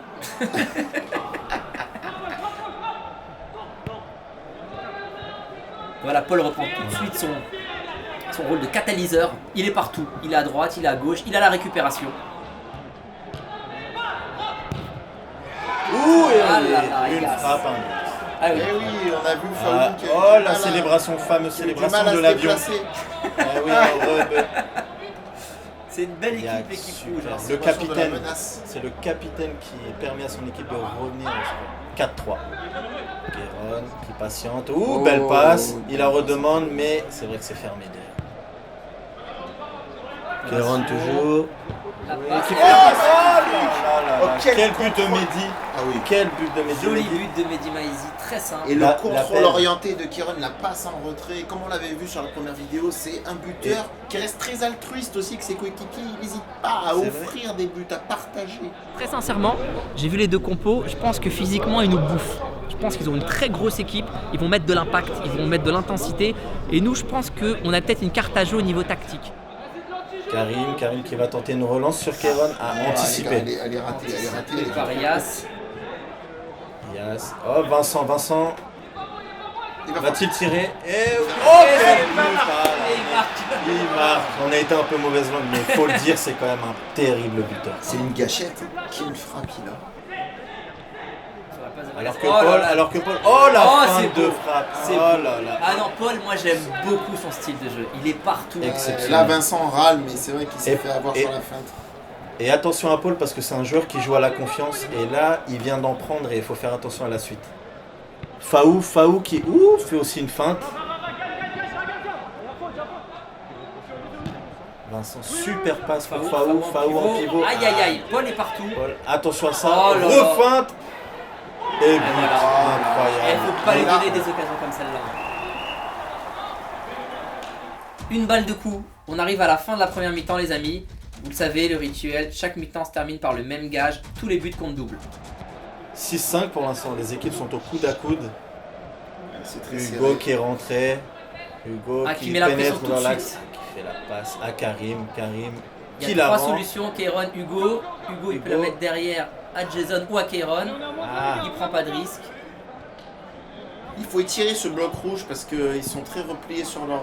Speaker 7: Voilà, Paul reprend tout de suite son rôle de catalyseur. Il est partout. Il est à droite, il est à gauche, il a la récupération.
Speaker 8: Ouh, et
Speaker 7: Ah
Speaker 8: allez,
Speaker 7: là là,
Speaker 8: une
Speaker 7: regarde.
Speaker 8: frappe. Un but.
Speaker 7: Ah oui.
Speaker 3: Eh oui, on a vu Faou
Speaker 8: Ah,
Speaker 3: qui a eu
Speaker 8: oh,
Speaker 3: du
Speaker 8: la
Speaker 3: mal à-
Speaker 8: célébration, fameuse
Speaker 3: qui a eu du
Speaker 8: célébration
Speaker 3: mal à
Speaker 8: de
Speaker 3: se
Speaker 8: l'avion.
Speaker 3: déplacer.
Speaker 8: Ah oui, heureux.
Speaker 7: C'est une belle
Speaker 8: Il y a
Speaker 7: équipe, l'équipe
Speaker 8: super.
Speaker 7: rouge. hein.
Speaker 8: Le
Speaker 3: Célébration de la
Speaker 8: capitaine,
Speaker 3: menace.
Speaker 8: c'est le capitaine qui permet à son équipe de revenir au score. 4-3. Guéron qui patiente. Ouh,
Speaker 3: Oh,
Speaker 8: belle passe. Il la
Speaker 3: belle
Speaker 8: redemande, mais c'est vrai que c'est fermé derrière. Guéron toujours.
Speaker 7: La
Speaker 8: Oui,
Speaker 7: passe.
Speaker 8: qui fait la passe. Oh là là
Speaker 3: Oh,
Speaker 8: là.
Speaker 3: quel
Speaker 8: Quel but de
Speaker 3: contrôle.
Speaker 8: Mehdi.
Speaker 3: Ah oui.
Speaker 8: Quel but de Mehdi.
Speaker 7: Joli
Speaker 8: Mehdi.
Speaker 7: but de Mehdi Maizi, très simple.
Speaker 3: Et le
Speaker 8: La
Speaker 3: contrôle
Speaker 8: pelle.
Speaker 3: orienté de Kieron, la passe en retrait, comme on l'avait vu sur la première vidéo, c'est un buteur qui reste très altruiste aussi avec ses coéquipiers. Il n'hésite pas à
Speaker 8: C'est
Speaker 3: offrir des buts, à partager.
Speaker 1: Très sincèrement, j'ai vu les deux compos, je pense que physiquement ils nous bouffent. Je pense qu'ils ont une très grosse équipe, ils vont mettre de l'impact, ils vont mettre de l'intensité. Et nous, je pense qu'on a peut-être une carte à jouer au niveau tactique.
Speaker 8: Karim qui va tenter une relance sur Kéron à anticiper.
Speaker 3: Elle est ratée, elle est ratée. elle est
Speaker 7: Par
Speaker 3: ratée.
Speaker 7: Yas.
Speaker 8: Yes. Oh, Vincent.
Speaker 3: Il va
Speaker 8: Va-t-il tirer? Et
Speaker 7: Et
Speaker 8: oh,
Speaker 7: il
Speaker 8: quel but.
Speaker 7: marque.
Speaker 8: Ah,
Speaker 7: Et il marque.
Speaker 8: il marque. On a été un peu mauvaise langue, mais il faut le dire, c'est quand même un terrible buteur.
Speaker 3: C'est une gâchette. Quelle frappe il a.
Speaker 7: Sur la passe de
Speaker 8: Alors
Speaker 7: Vargas.
Speaker 8: que
Speaker 7: Oh là
Speaker 8: Paul,
Speaker 7: là.
Speaker 8: Oh la
Speaker 7: Oh,
Speaker 8: fin
Speaker 7: c'est
Speaker 8: de
Speaker 7: beau.
Speaker 8: frappe.
Speaker 7: C'est
Speaker 8: Oh
Speaker 7: beau.
Speaker 8: là là.
Speaker 7: Ah non, Paul, moi j'aime beaucoup son style de jeu. Il est partout.
Speaker 8: Exceptionnel.
Speaker 3: Là, Vincent râle, mais c'est vrai qu'il s'est
Speaker 8: Et-
Speaker 3: fait avoir
Speaker 8: et-
Speaker 3: sur la feinte.
Speaker 8: Et attention à Paul parce que c'est un joueur qui joue à la confiance et là il vient d'en prendre et il faut faire attention à la suite. Faou qui fait aussi une feinte. Vincent, super passe pour Faou en pivot.
Speaker 7: Aïe aïe aïe, Paul est partout.
Speaker 8: Paul, attention à ça.
Speaker 7: Oh là là.
Speaker 8: Refeinte. Et but
Speaker 7: voilà. Il
Speaker 8: incroyable.
Speaker 7: faut pas lui
Speaker 3: Là.
Speaker 7: donner des occasions comme celle-là. Une balle de coup. On arrive à la fin de la première mi-temps, les amis. Vous le savez, le rituel, chaque mi-temps se termine par le même gage. Tous les buts comptent double.
Speaker 8: 6-5 pour l'instant, les équipes sont au coude à coude.
Speaker 3: C'est très
Speaker 8: Hugo
Speaker 3: serré.
Speaker 8: qui est rentré. Hugo
Speaker 7: Ah, qui
Speaker 8: qui
Speaker 7: met la pression
Speaker 8: pénètre
Speaker 7: tout
Speaker 8: dans
Speaker 7: de
Speaker 8: l'axe.
Speaker 7: suite.
Speaker 8: Qui fait la passe à Karim.
Speaker 7: Il
Speaker 8: Qui
Speaker 7: y a
Speaker 8: la
Speaker 7: trois
Speaker 8: rend.
Speaker 7: solutions, Keiron, Hugo. Hugo, il peut la
Speaker 8: Hugo.
Speaker 7: mettre derrière à Jason ou à Keiron.
Speaker 8: Ah.
Speaker 7: Il prend pas de risque.
Speaker 3: Il faut étirer ce bloc rouge parce qu'ils sont très repliés sur leur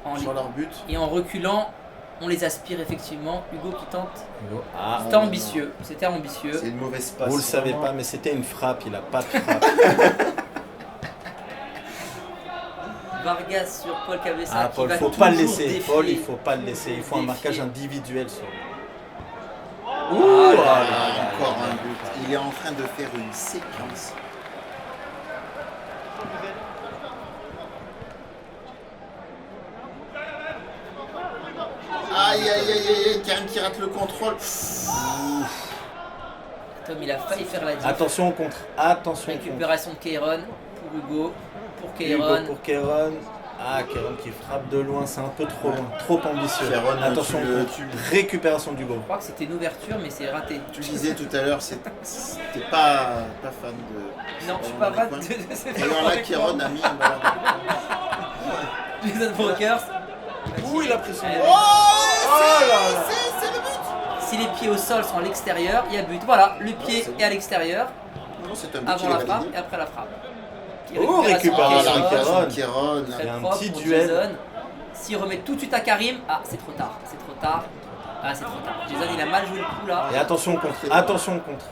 Speaker 7: En
Speaker 3: but.
Speaker 7: Et en reculant, On les aspire effectivement. Hugo qui tente.
Speaker 8: Ah,
Speaker 7: C'était ambitieux. C'était ambitieux.
Speaker 3: C'est une mauvaise passe.
Speaker 8: vous le savez
Speaker 3: vraiment.
Speaker 8: pas, mais c'était une frappe. Il a pas de frappe.
Speaker 7: Vargas sur Paul Cabeza.
Speaker 8: Ah,
Speaker 7: qui
Speaker 8: Paul,
Speaker 7: va
Speaker 8: faut pas le
Speaker 7: toujours
Speaker 8: laisser.
Speaker 7: défier.
Speaker 8: Paul, il faut pas le laisser. Il faut un
Speaker 7: Défier.
Speaker 8: marquage individuel sur lui.
Speaker 7: Oh là
Speaker 3: Ah,
Speaker 7: là.
Speaker 3: encore un but. Il est en train de faire une séquence. Aïe aïe aïe aïe aïe, Karim qui rate le contrôle.
Speaker 7: Tom, il a failli faire la diff.
Speaker 8: Attention au contre. Attention au contre.
Speaker 7: Récupération de Keiron pour Hugo. Pour
Speaker 8: Hugo
Speaker 7: Keiron.
Speaker 8: pour Keiron. Ah, Keiron qui frappe de loin, c'est un peu trop loin, trop ambitieux.
Speaker 3: Keiron,
Speaker 8: Attention, récupération du
Speaker 7: Je
Speaker 8: goal.
Speaker 7: crois que c'était une ouverture, mais c'est raté.
Speaker 3: Tu disais tout à l'heure, c'était pas fan de.
Speaker 7: Non, je suis pas fan de
Speaker 3: Et alors là, Keiron a mis un ballon.
Speaker 7: Jason Brokers.
Speaker 8: Ouh, il a pris son
Speaker 3: C'est le but.
Speaker 7: Si les pieds au sol sont à l'extérieur, il y a but. Voilà, le pied
Speaker 3: c'est bon.
Speaker 7: est à l'extérieur,
Speaker 3: Non, c'est un but
Speaker 7: avant
Speaker 3: qu'il
Speaker 7: la
Speaker 3: a
Speaker 7: frappe
Speaker 3: validé.
Speaker 7: et après la frappe.
Speaker 8: Oh, récupération
Speaker 3: Ah,
Speaker 8: de
Speaker 3: la
Speaker 8: Keiron.
Speaker 3: récupération de Keiron.
Speaker 7: Très
Speaker 8: Il y a un
Speaker 7: propre
Speaker 8: petit
Speaker 7: pour
Speaker 8: duel.
Speaker 7: Jason. S'il remet tout de suite à Karim, ah c'est trop tard, c'est trop tard. Ah c'est trop tard. Jason il a mal joué le coup là.
Speaker 8: Et attention au contre. Attention au contre.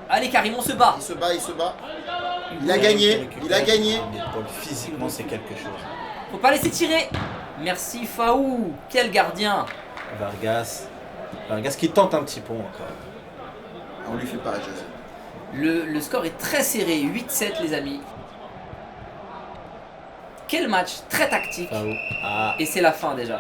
Speaker 7: Allez Karim, on se bat.
Speaker 3: Il se bat, il se bat. Il a gagné, il a gagné.
Speaker 8: Mais Paul, physiquement, c'est quelque chose.
Speaker 7: Faut pas laisser tirer. Merci Faou. Quel gardien.
Speaker 8: Vargas qui tente un petit pont encore.
Speaker 3: On lui fait pas à Jason.
Speaker 7: Le score est très serré, 8-7 les amis. Quel match, très tactique.
Speaker 8: Ah,
Speaker 7: Et c'est la fin déjà.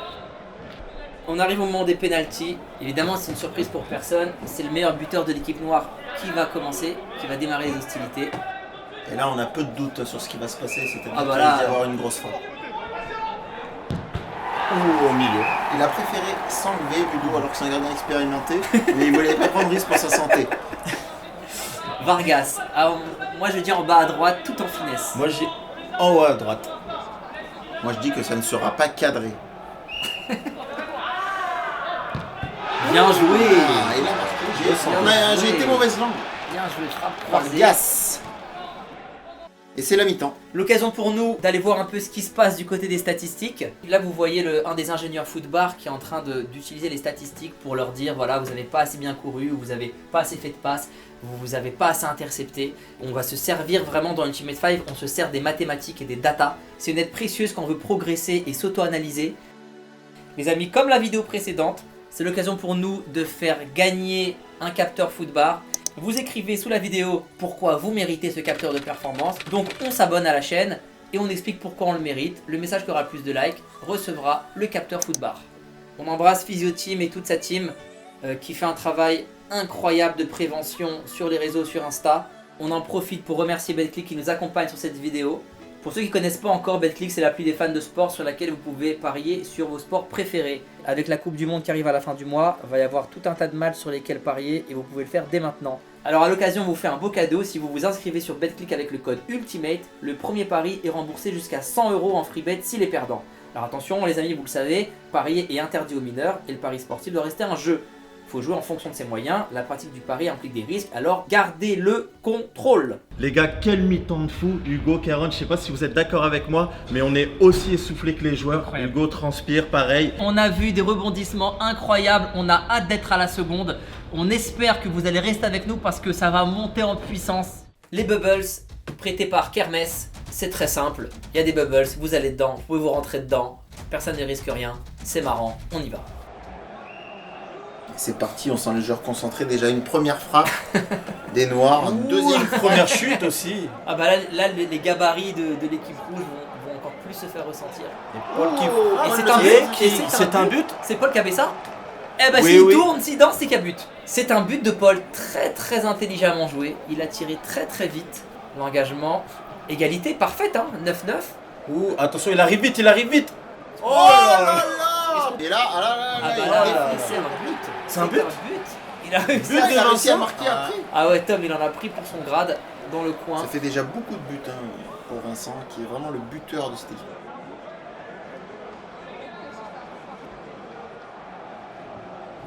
Speaker 7: On arrive au moment des pénaltys. Évidemment, c'est une surprise pour personne. C'est le meilleur buteur de l'équipe noire qui va commencer, qui va démarrer les hostilités.
Speaker 3: Et là, on a peu de doutes sur ce qui va se passer. C'est-à-dire
Speaker 7: Ah bah
Speaker 3: qu'il
Speaker 7: là,
Speaker 3: va y avoir une grosse frappe.
Speaker 8: ou au milieu.
Speaker 3: Il a préféré s'enlever Hugo alors que c'est un gardien expérimenté, mais il voulait pas prendre risque pour sa santé.
Speaker 7: Vargas. Alors, moi je veux dire en bas à droite, tout en finesse.
Speaker 8: Moi, j'ai en haut à droite.
Speaker 3: Moi, je dis que ça ne sera pas cadré.
Speaker 7: Bien joué.
Speaker 3: Ah, il a marqué. J'ai été mauvaise langue.
Speaker 7: Bien joué, frappe croisée.
Speaker 3: Vargas. Et c'est la mi-temps.
Speaker 7: L'occasion pour nous d'aller voir un peu ce qui se passe du côté des statistiques. Là, vous voyez un des ingénieurs footbar qui est en train d'utiliser les statistiques pour leur dire voilà, vous n'avez pas assez bien couru, vous n'avez pas assez fait de passes, vous n'avez pas assez intercepté. On va se servir vraiment dans Ultimate 5, on se sert des mathématiques et des data. C'est une aide précieuse quand on veut progresser et s'auto-analyser. Les amis, comme la vidéo précédente, c'est l'occasion pour nous de faire gagner un capteur footbar. Vous écrivez sous la vidéo pourquoi vous méritez ce capteur de performance. Donc on s'abonne à la chaîne et on explique pourquoi on le mérite. Le message qui aura le plus de likes recevra le capteur footbar. On embrasse Physio Team et toute sa team qui fait un travail incroyable de prévention sur les réseaux, sur Insta. On en profite pour remercier BetClick qui nous accompagne sur cette vidéo. Pour ceux qui ne connaissent pas encore, BetClick c'est l'appli des fans de sport sur laquelle vous pouvez parier sur vos sports préférés. Avec la Coupe du Monde qui arrive à la fin du mois, il va y avoir tout un tas de matchs sur lesquels parier et vous pouvez le faire dès maintenant. Alors à l'occasion, on vous fait un beau cadeau si vous vous inscrivez sur BetClick avec le code ULTIMATE. Le premier pari est remboursé jusqu'à 100 € en free bet s'il est perdant. Alors attention les amis, vous le savez, parier est interdit aux mineurs et le pari sportif doit rester un jeu. Il faut jouer en fonction de ses moyens, la pratique du pari implique des risques, alors gardez le contrôle.
Speaker 2: Les gars, quel mi-temps de fou. Hugo, Keiron, je sais pas si vous êtes d'accord avec moi, mais on est aussi essoufflé que les joueurs.
Speaker 6: Incroyable.
Speaker 2: Hugo transpire, pareil.
Speaker 7: On a vu des rebondissements incroyables, on a hâte d'être à la seconde. On espère que vous allez rester avec nous parce que ça va monter en puissance. Les bubbles, prêtés par Kermesse, c'est très simple. Il y a des bubbles, vous allez dedans, vous pouvez vous rentrer dedans. Personne ne risque rien, c'est marrant, on y va.
Speaker 3: C'est parti, on sent les joueurs concentrés. Déjà une première frappe des Noirs, deuxième
Speaker 8: Première chute aussi.
Speaker 7: Ah bah là les gabarits de l'équipe rouge vont encore plus se faire ressentir.
Speaker 8: Et Paul qui
Speaker 7: Et c'est un but,
Speaker 8: c'est un but.
Speaker 7: C'est Paul Cabeza. Eh bah
Speaker 8: Oui,
Speaker 7: s'il
Speaker 8: oui.
Speaker 7: tourne, s'il danse, c'est qu'il y a but. C'est un but de Paul très intelligemment joué. Il a tiré très vite. L'engagement, égalité parfaite, hein, 9-9.
Speaker 8: Ouh, attention, il arrive vite, Oh
Speaker 3: là
Speaker 8: là là.
Speaker 3: là. Et là, ah là là,
Speaker 7: Ah
Speaker 3: là,
Speaker 7: bah
Speaker 3: il
Speaker 7: là,
Speaker 3: a
Speaker 7: c'est un but.
Speaker 8: C'est un but.
Speaker 7: Il a réussi.
Speaker 3: réussi, il a réussi à marquer après.
Speaker 7: Ah ouais, Tom, il en a pris pour son grade dans le coin.
Speaker 3: Ça fait déjà beaucoup de buts pour Vincent, qui est vraiment le buteur de cette équipe.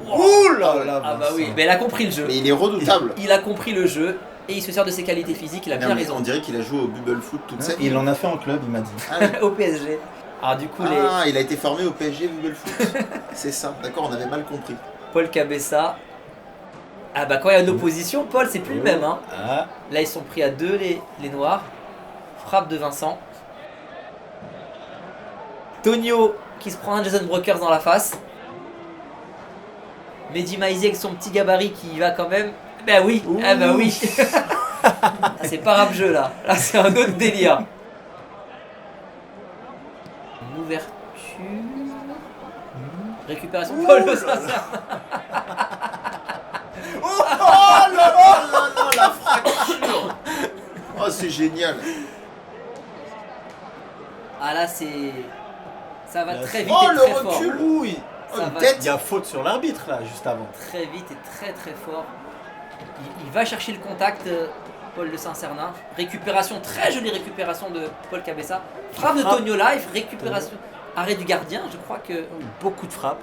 Speaker 8: Ouh là là.
Speaker 7: Ah bah oui,
Speaker 8: Vincent.
Speaker 7: mais il a compris le jeu.
Speaker 3: Mais il est redoutable.
Speaker 7: Il a compris le jeu et il se sert de ses qualités physiques, il a bien
Speaker 3: Non, mais
Speaker 7: raison.
Speaker 3: on dirait qu'il a joué au bubble foot toute sa vie.
Speaker 8: Il en a fait en club, il m'a dit.
Speaker 3: Ah, oui.
Speaker 7: Au PSG. Alors du coup,
Speaker 3: Ah, il a été formé au PSG bubble foot. C'est ça, d'accord, on avait mal compris.
Speaker 7: Paul Cabessa. Ah bah quand il y a une opposition, Paul c'est plus le même. Hein.
Speaker 8: Ah,
Speaker 7: Là ils sont pris à 2 les noirs. Frappe de Vincent. Tonio qui se prend un Jason Brokers dans la face. Mehdi Maizi avec son petit gabarit qui y va quand même. Bah oui, ah bah oui. C'est pas rap jeu là. Là c'est un autre délire. Une ouverture. Récupération de Paul de Saint-Cernin.
Speaker 3: Oh là là là là, la fracture. Oh, c'est génial.
Speaker 7: Ah là c'est... Ça va très vite
Speaker 3: Oh,
Speaker 7: et
Speaker 3: le
Speaker 7: très fort.
Speaker 3: recul.
Speaker 8: oui.
Speaker 7: Ça va
Speaker 3: tête.
Speaker 8: Il y a faute sur l'arbitre là, juste avant.
Speaker 7: très vite et très très fort. Il va chercher le contact, Paul de Saint-Cernin. Récupération, très jolie récupération de Paul Cabessa. Frappe de Tonio Life, récupération, arrêt du gardien. Je crois que...
Speaker 8: Beaucoup de frappes.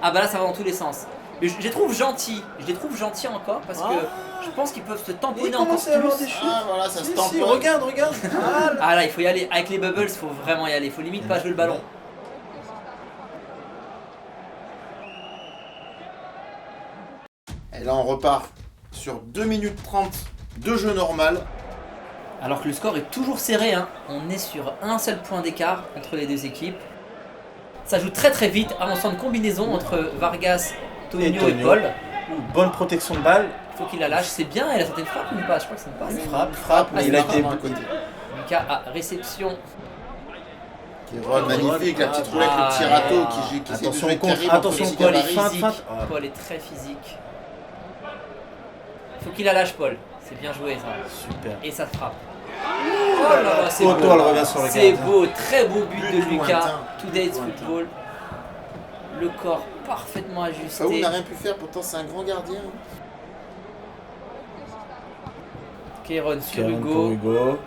Speaker 7: Ah bah là ça va dans tous les sens. Mais je les trouve gentils. Je les trouve gentils encore parce que je pense qu'ils peuvent se tamponner encore plus.
Speaker 3: Ah voilà, ça se tamponne.
Speaker 8: Si, regarde.
Speaker 7: Ah là il faut y aller. Avec les bubbles il faut vraiment y aller. Il faut limite pas jouer le ballon.
Speaker 3: Et là, on repart sur 2 minutes 30 de jeu normal.
Speaker 7: Alors que le score est toujours serré. Hein. On est sur un seul point d'écart entre les deux équipes. Ça joue très très vite. Avançant de combinaison entre Vargas, Tonio et Paul.
Speaker 8: Bonne protection de balle.
Speaker 7: Il faut qu'il la lâche. C'est bien. Elle a tenté une frappe ou pas? Je crois que c'est une passe.
Speaker 8: Frappe, mais
Speaker 7: Ah,
Speaker 8: il a
Speaker 7: c'est
Speaker 8: été.
Speaker 3: Vraiment à côté.
Speaker 7: Lucas à réception.
Speaker 3: Kéron, magnifique, la petite roulette, le petit râteau qui essaie de
Speaker 8: Attention
Speaker 3: jouer
Speaker 8: contre,
Speaker 3: Karim
Speaker 8: attention
Speaker 3: entre les
Speaker 7: Paul est
Speaker 3: gabarits.
Speaker 8: feinte,
Speaker 7: physique.
Speaker 8: feinte. Ah.
Speaker 7: Paul est très physique. Faut qu'il la lâche, Paul. C'est bien joué ça.
Speaker 8: Super.
Speaker 7: Et ça frappe. Oh là là, c'est
Speaker 8: Photo,
Speaker 7: beau.
Speaker 8: elle revient sur le
Speaker 7: C'est
Speaker 8: gardien.
Speaker 7: beau, très beau but de
Speaker 3: But
Speaker 7: Lucas.
Speaker 3: lointain.
Speaker 7: Today's
Speaker 3: Lointain.
Speaker 7: Football. Le corps parfaitement
Speaker 3: Faou
Speaker 7: ajusté.
Speaker 3: n'a rien pu faire, pourtant c'est un grand gardien.
Speaker 7: Kéron sur
Speaker 8: Karen pour
Speaker 7: Hugo.
Speaker 8: Hugo.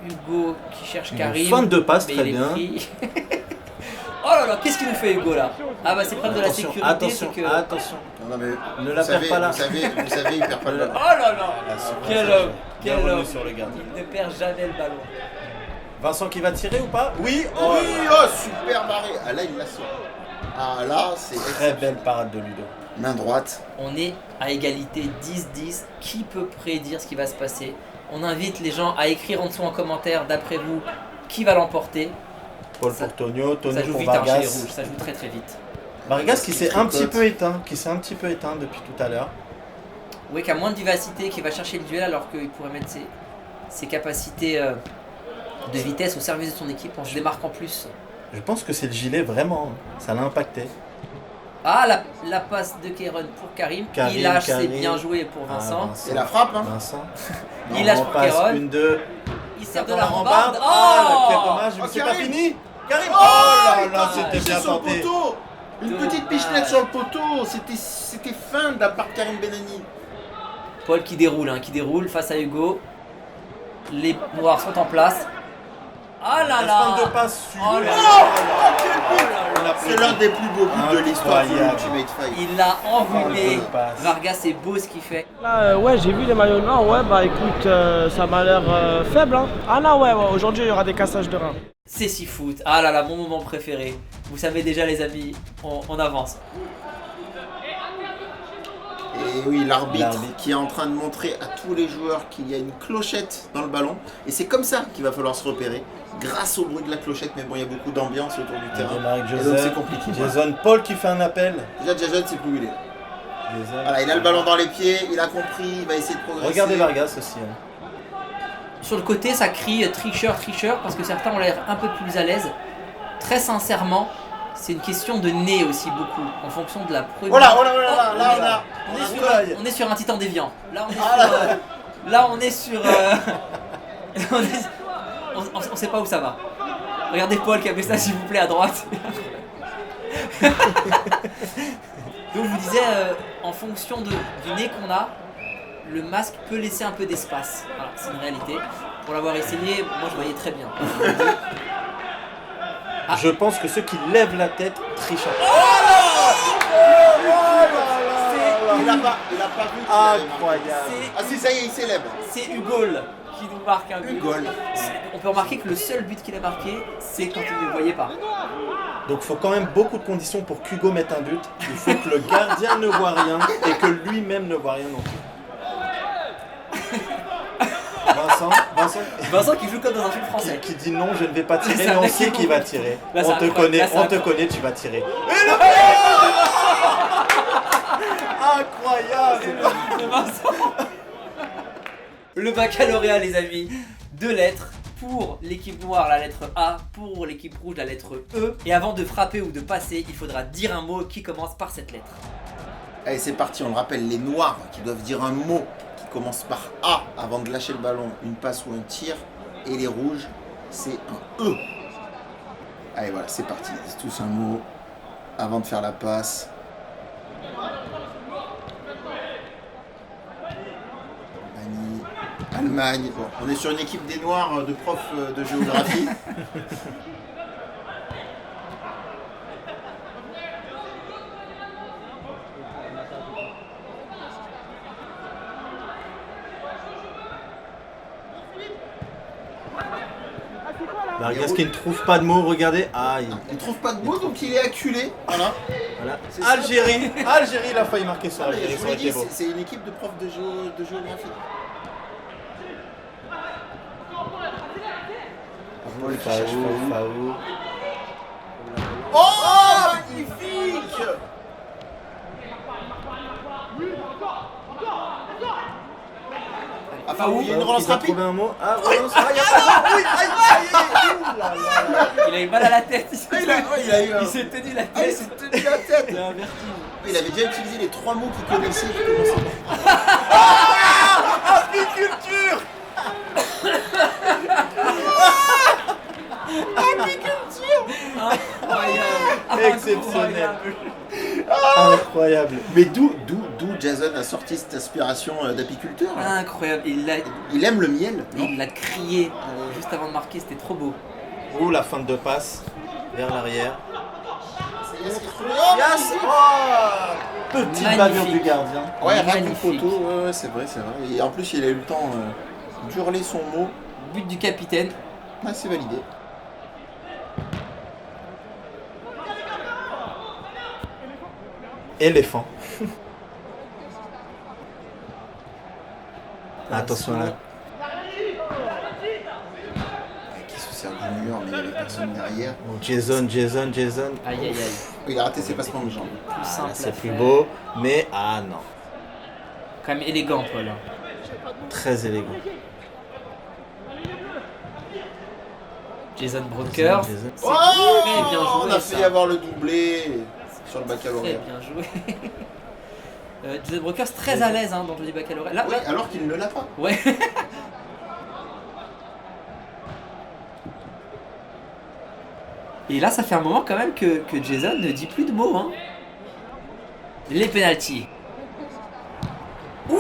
Speaker 7: Hugo qui cherche
Speaker 8: Une
Speaker 7: Karim.
Speaker 8: feinte de passe,
Speaker 7: mais
Speaker 8: très
Speaker 7: il est
Speaker 8: bien.
Speaker 7: pris. Oh là là, qu'est-ce qu'il nous fait Hugo là? Ah bah c'est problème de la
Speaker 8: Attention,
Speaker 7: sécurité,
Speaker 8: attention,
Speaker 7: c'est que...
Speaker 8: attention.
Speaker 3: Non, mais
Speaker 8: Ne la perds pas là.
Speaker 3: Vous savez, il perd pas le ballon.
Speaker 7: Oh là là, quel homme,
Speaker 8: Bien
Speaker 7: quel
Speaker 8: revenu
Speaker 7: homme.
Speaker 8: sur le gardien.
Speaker 7: Il ne perd jamais le ballon.
Speaker 8: Vincent qui va tirer ou pas? Oui.
Speaker 3: Oui, oh, super barré. Ah là, il la sort. Ah là, c'est
Speaker 8: Très belle parade de Ludo.
Speaker 3: main droite.
Speaker 7: On est à égalité 10-10. Qui peut prédire ce qui va se passer? On invite les gens à écrire en dessous en commentaire, d'après vous, qui va l'emporter.
Speaker 8: Paul
Speaker 7: Ça-
Speaker 8: pour Tonio, Tonio
Speaker 7: Ça joue
Speaker 8: pour
Speaker 7: vite hein, chez les
Speaker 8: Vargas.
Speaker 7: rouges, ça joue très très vite.
Speaker 8: Vargas qui s'est un petit
Speaker 3: Tricote.
Speaker 8: peu éteint, depuis tout à l'heure.
Speaker 7: Oui, qui a moins de vivacité, qui va chercher le duel alors qu'il pourrait mettre ses capacités de vitesse au service de son équipe en se démarquant plus.
Speaker 8: Je pense que c'est le gilet vraiment, ça l'a impacté.
Speaker 7: Ah, la passe de Kéron pour Karim.
Speaker 8: Karim,
Speaker 7: Il lâche, c'est
Speaker 8: Karim.
Speaker 7: bien joué pour Vincent.
Speaker 3: Et la frappe, hein.
Speaker 8: Vincent.
Speaker 7: Il lâche
Speaker 8: On
Speaker 7: pour
Speaker 8: passe
Speaker 7: Kéron.
Speaker 8: une, deux.
Speaker 7: Il sert de
Speaker 8: Dans
Speaker 7: la rambarde. Oh,
Speaker 8: quel dommage, mais
Speaker 3: Oh,
Speaker 8: c'est pas
Speaker 3: Karim.
Speaker 8: fini. Karim.
Speaker 3: Oh,
Speaker 8: Oh là là,
Speaker 3: il
Speaker 8: c'était
Speaker 3: était
Speaker 8: bien
Speaker 3: sur le
Speaker 8: tenté.
Speaker 3: poteau. Une
Speaker 7: Dommage.
Speaker 3: petite pichenette sur le poteau. C'était fin de la part de Karim Benani.
Speaker 7: Paul qui déroule face à Hugo. Les noirs sont en place. Ah là
Speaker 8: La
Speaker 7: là.
Speaker 8: feinte de passe.
Speaker 7: Oh là là.
Speaker 3: C'est l'un des plus beaux buts de l'histoire de
Speaker 8: Incroyable.
Speaker 3: Ultimate Fight.
Speaker 7: Il l'a enrhumé.
Speaker 8: Oh, le passe.
Speaker 7: Vargas, c'est beau ce qu'il fait.
Speaker 11: Là, ouais, j'ai vu les maillots noirs, ouais, bah écoute, ça m'a l'air faible, hein. Ah non, ouais, aujourd'hui il y aura des cassages de reins.
Speaker 7: C'est si foot. Ah là là, mon moment préféré. Vous savez déjà les amis, on avance.
Speaker 3: Et oui, l'arbitre
Speaker 8: L'arbitre.
Speaker 3: qui est en train de montrer à tous les joueurs qu'il y a une clochette dans le ballon. Et c'est comme ça qu'il va falloir se repérer, grâce au bruit de la clochette. Mais bon, il y a beaucoup d'ambiance autour du
Speaker 8: On
Speaker 3: terrain.
Speaker 8: démarre avec
Speaker 3: Et donc
Speaker 8: Joseph.
Speaker 3: c'est compliqué.
Speaker 8: Jason Paul qui fait un appel.
Speaker 3: Déjà, Jason, c'est plus où il est.
Speaker 8: Jason.
Speaker 3: Voilà, il a le ballon dans les pieds, il a compris, il va essayer de progresser.
Speaker 8: Regardez Vargas aussi. Hein.
Speaker 7: Sur le côté, ça crie tricheur, tricheur, parce que certains ont l'air un peu plus à l'aise. Très sincèrement, c'est une question de nez aussi beaucoup, en fonction de la première.
Speaker 3: Oh là, oh là, oh là, là, là, on a-
Speaker 7: on
Speaker 3: on
Speaker 7: est
Speaker 3: a
Speaker 7: sur,
Speaker 3: un œil.
Speaker 7: on est sur un titan déviant. Là, on est
Speaker 3: Ah
Speaker 7: sur.
Speaker 3: là.
Speaker 7: Là, on est sur. On sait pas où ça va. Regardez Paul qui a fait ça, s'il vous plaît, à droite. Donc, je vous disais, en fonction du nez qu'on a, le masque peut laisser un peu d'espace. Voilà, c'est une réalité. Pour l'avoir essayé, moi je voyais très bien. Ah.
Speaker 8: Je pense que ceux qui lèvent la tête trichent.
Speaker 3: Il a pas vu. qu'il avait marqué.
Speaker 8: Incroyable.
Speaker 3: Ah si, ça y est, il célèbre.
Speaker 7: C'est Hugo qui nous marque un but.
Speaker 3: Goal.
Speaker 7: On peut remarquer que le seul but qu'il a marqué, c'est quand il ne le voyait pas.
Speaker 8: Donc il faut quand même beaucoup de conditions pour qu'Hugo mette un but. Il faut que le gardien ne voit rien et que lui-même ne voit rien non plus.
Speaker 7: Vincent qui joue comme dans un film français.
Speaker 8: Qui dit non, je ne vais pas tirer,
Speaker 7: C'est
Speaker 8: mais
Speaker 7: un
Speaker 8: on
Speaker 7: mec
Speaker 8: sait
Speaker 7: qui
Speaker 8: qu'il va
Speaker 7: comprend.
Speaker 8: tirer.
Speaker 7: Là,
Speaker 8: On
Speaker 7: c'est
Speaker 8: te
Speaker 7: incroyable.
Speaker 8: connaît,
Speaker 7: Là, c'est
Speaker 8: on te
Speaker 7: incroyable.
Speaker 8: connaît, tu vas tirer. Et le Incroyable.
Speaker 7: De Vincent. Le baccalauréat, les amis. 2 lettres. Pour l'équipe noire, la lettre A. Pour l'équipe rouge, la lettre E. Et avant de frapper ou de passer, il faudra dire un mot qui commence par cette lettre.
Speaker 3: Allez, c'est parti, on le rappelle, les noirs qui doivent dire un mot qui commence par A avant de lâcher le ballon, une passe ou un tir. Et les rouges, c'est un E. Allez, voilà, c'est parti. Ils disent tous un mot avant de faire la passe. Allemagne. Bon, on est sur une équipe des noirs de profs de géographie.
Speaker 8: Bah, regarde qui ne trouve pas de mots, regardez. Ah,
Speaker 3: Il ne trouve pas de mots, donc il est acculé. Voilà. C'est ça.
Speaker 8: Algérie, il a failli marquer sur Algérie.
Speaker 3: Je
Speaker 8: Ça
Speaker 3: vous
Speaker 8: aurait
Speaker 3: l'ai
Speaker 8: été
Speaker 3: dit,
Speaker 8: beau.
Speaker 3: c'est une équipe de profs de géographie. Paul qui cherche Faou. Oh, magnifique! Ah, Faou, il y a une relance
Speaker 8: Il a
Speaker 3: rapide.
Speaker 8: trouvé un mot. Ah, relance. Ah, il y a pas oui, aïe, ouh là là.
Speaker 7: Il a eu mal à la tête.
Speaker 3: Il a eu un...
Speaker 7: Il s'est tenu la
Speaker 3: Ah, il
Speaker 7: tête.
Speaker 3: s'est tenu la tête.
Speaker 7: Il a un vertige.
Speaker 3: Il avait déjà utilisé les 3 mots qu'il connaissait. Qui commençaient
Speaker 8: Apiculture.
Speaker 7: Incroyable.
Speaker 8: Exceptionnel.
Speaker 7: Incroyable.
Speaker 8: Incroyable.
Speaker 3: Mais d'où Jason a sorti cette aspiration d'apiculteur hein.
Speaker 7: Incroyable.
Speaker 3: Il aime le miel, non?
Speaker 7: Il l'a crié juste avant de marquer, c'était trop beau.
Speaker 8: Ouh, la fin de passe vers l'arrière.
Speaker 3: Yes.
Speaker 8: Petite
Speaker 7: Magnifique.
Speaker 8: bavure du gardien.
Speaker 3: Ouais, rapide
Speaker 7: Magnifique.
Speaker 3: photo, ouais, c'est vrai. Et en plus, il a eu le temps d'hurler son mot.
Speaker 7: But du capitaine.
Speaker 3: Ouais, c'est validé.
Speaker 8: Éléphant. Attention là.
Speaker 3: Qui se sert du mur, mais il n'y avait personne derrière.
Speaker 8: Jason.
Speaker 7: Aïe aïe aïe.
Speaker 3: Il a raté ses passements de jambes.
Speaker 7: Plus simple. à
Speaker 8: C'est plus
Speaker 7: faire.
Speaker 8: beau, mais ah non.
Speaker 7: Quand même élégant, Paul.
Speaker 8: Très élégant.
Speaker 7: Jason Broker.
Speaker 8: Jason.
Speaker 7: C'est
Speaker 3: Oh,
Speaker 7: très bien joué.
Speaker 3: on a
Speaker 7: ça.
Speaker 3: failli avoir le doublé sur le
Speaker 7: Très
Speaker 3: baccalauréat.
Speaker 7: bien joué. Jason Broker, c'est très à l'aise hein, dans le jeu du baccalauréat. Là,
Speaker 3: Oui, alors qu'il ne l'a pas.
Speaker 7: ouais. Et là, ça fait un moment quand même que Jason ne dit plus de mots. Hein. Les pénaltys. Ouh,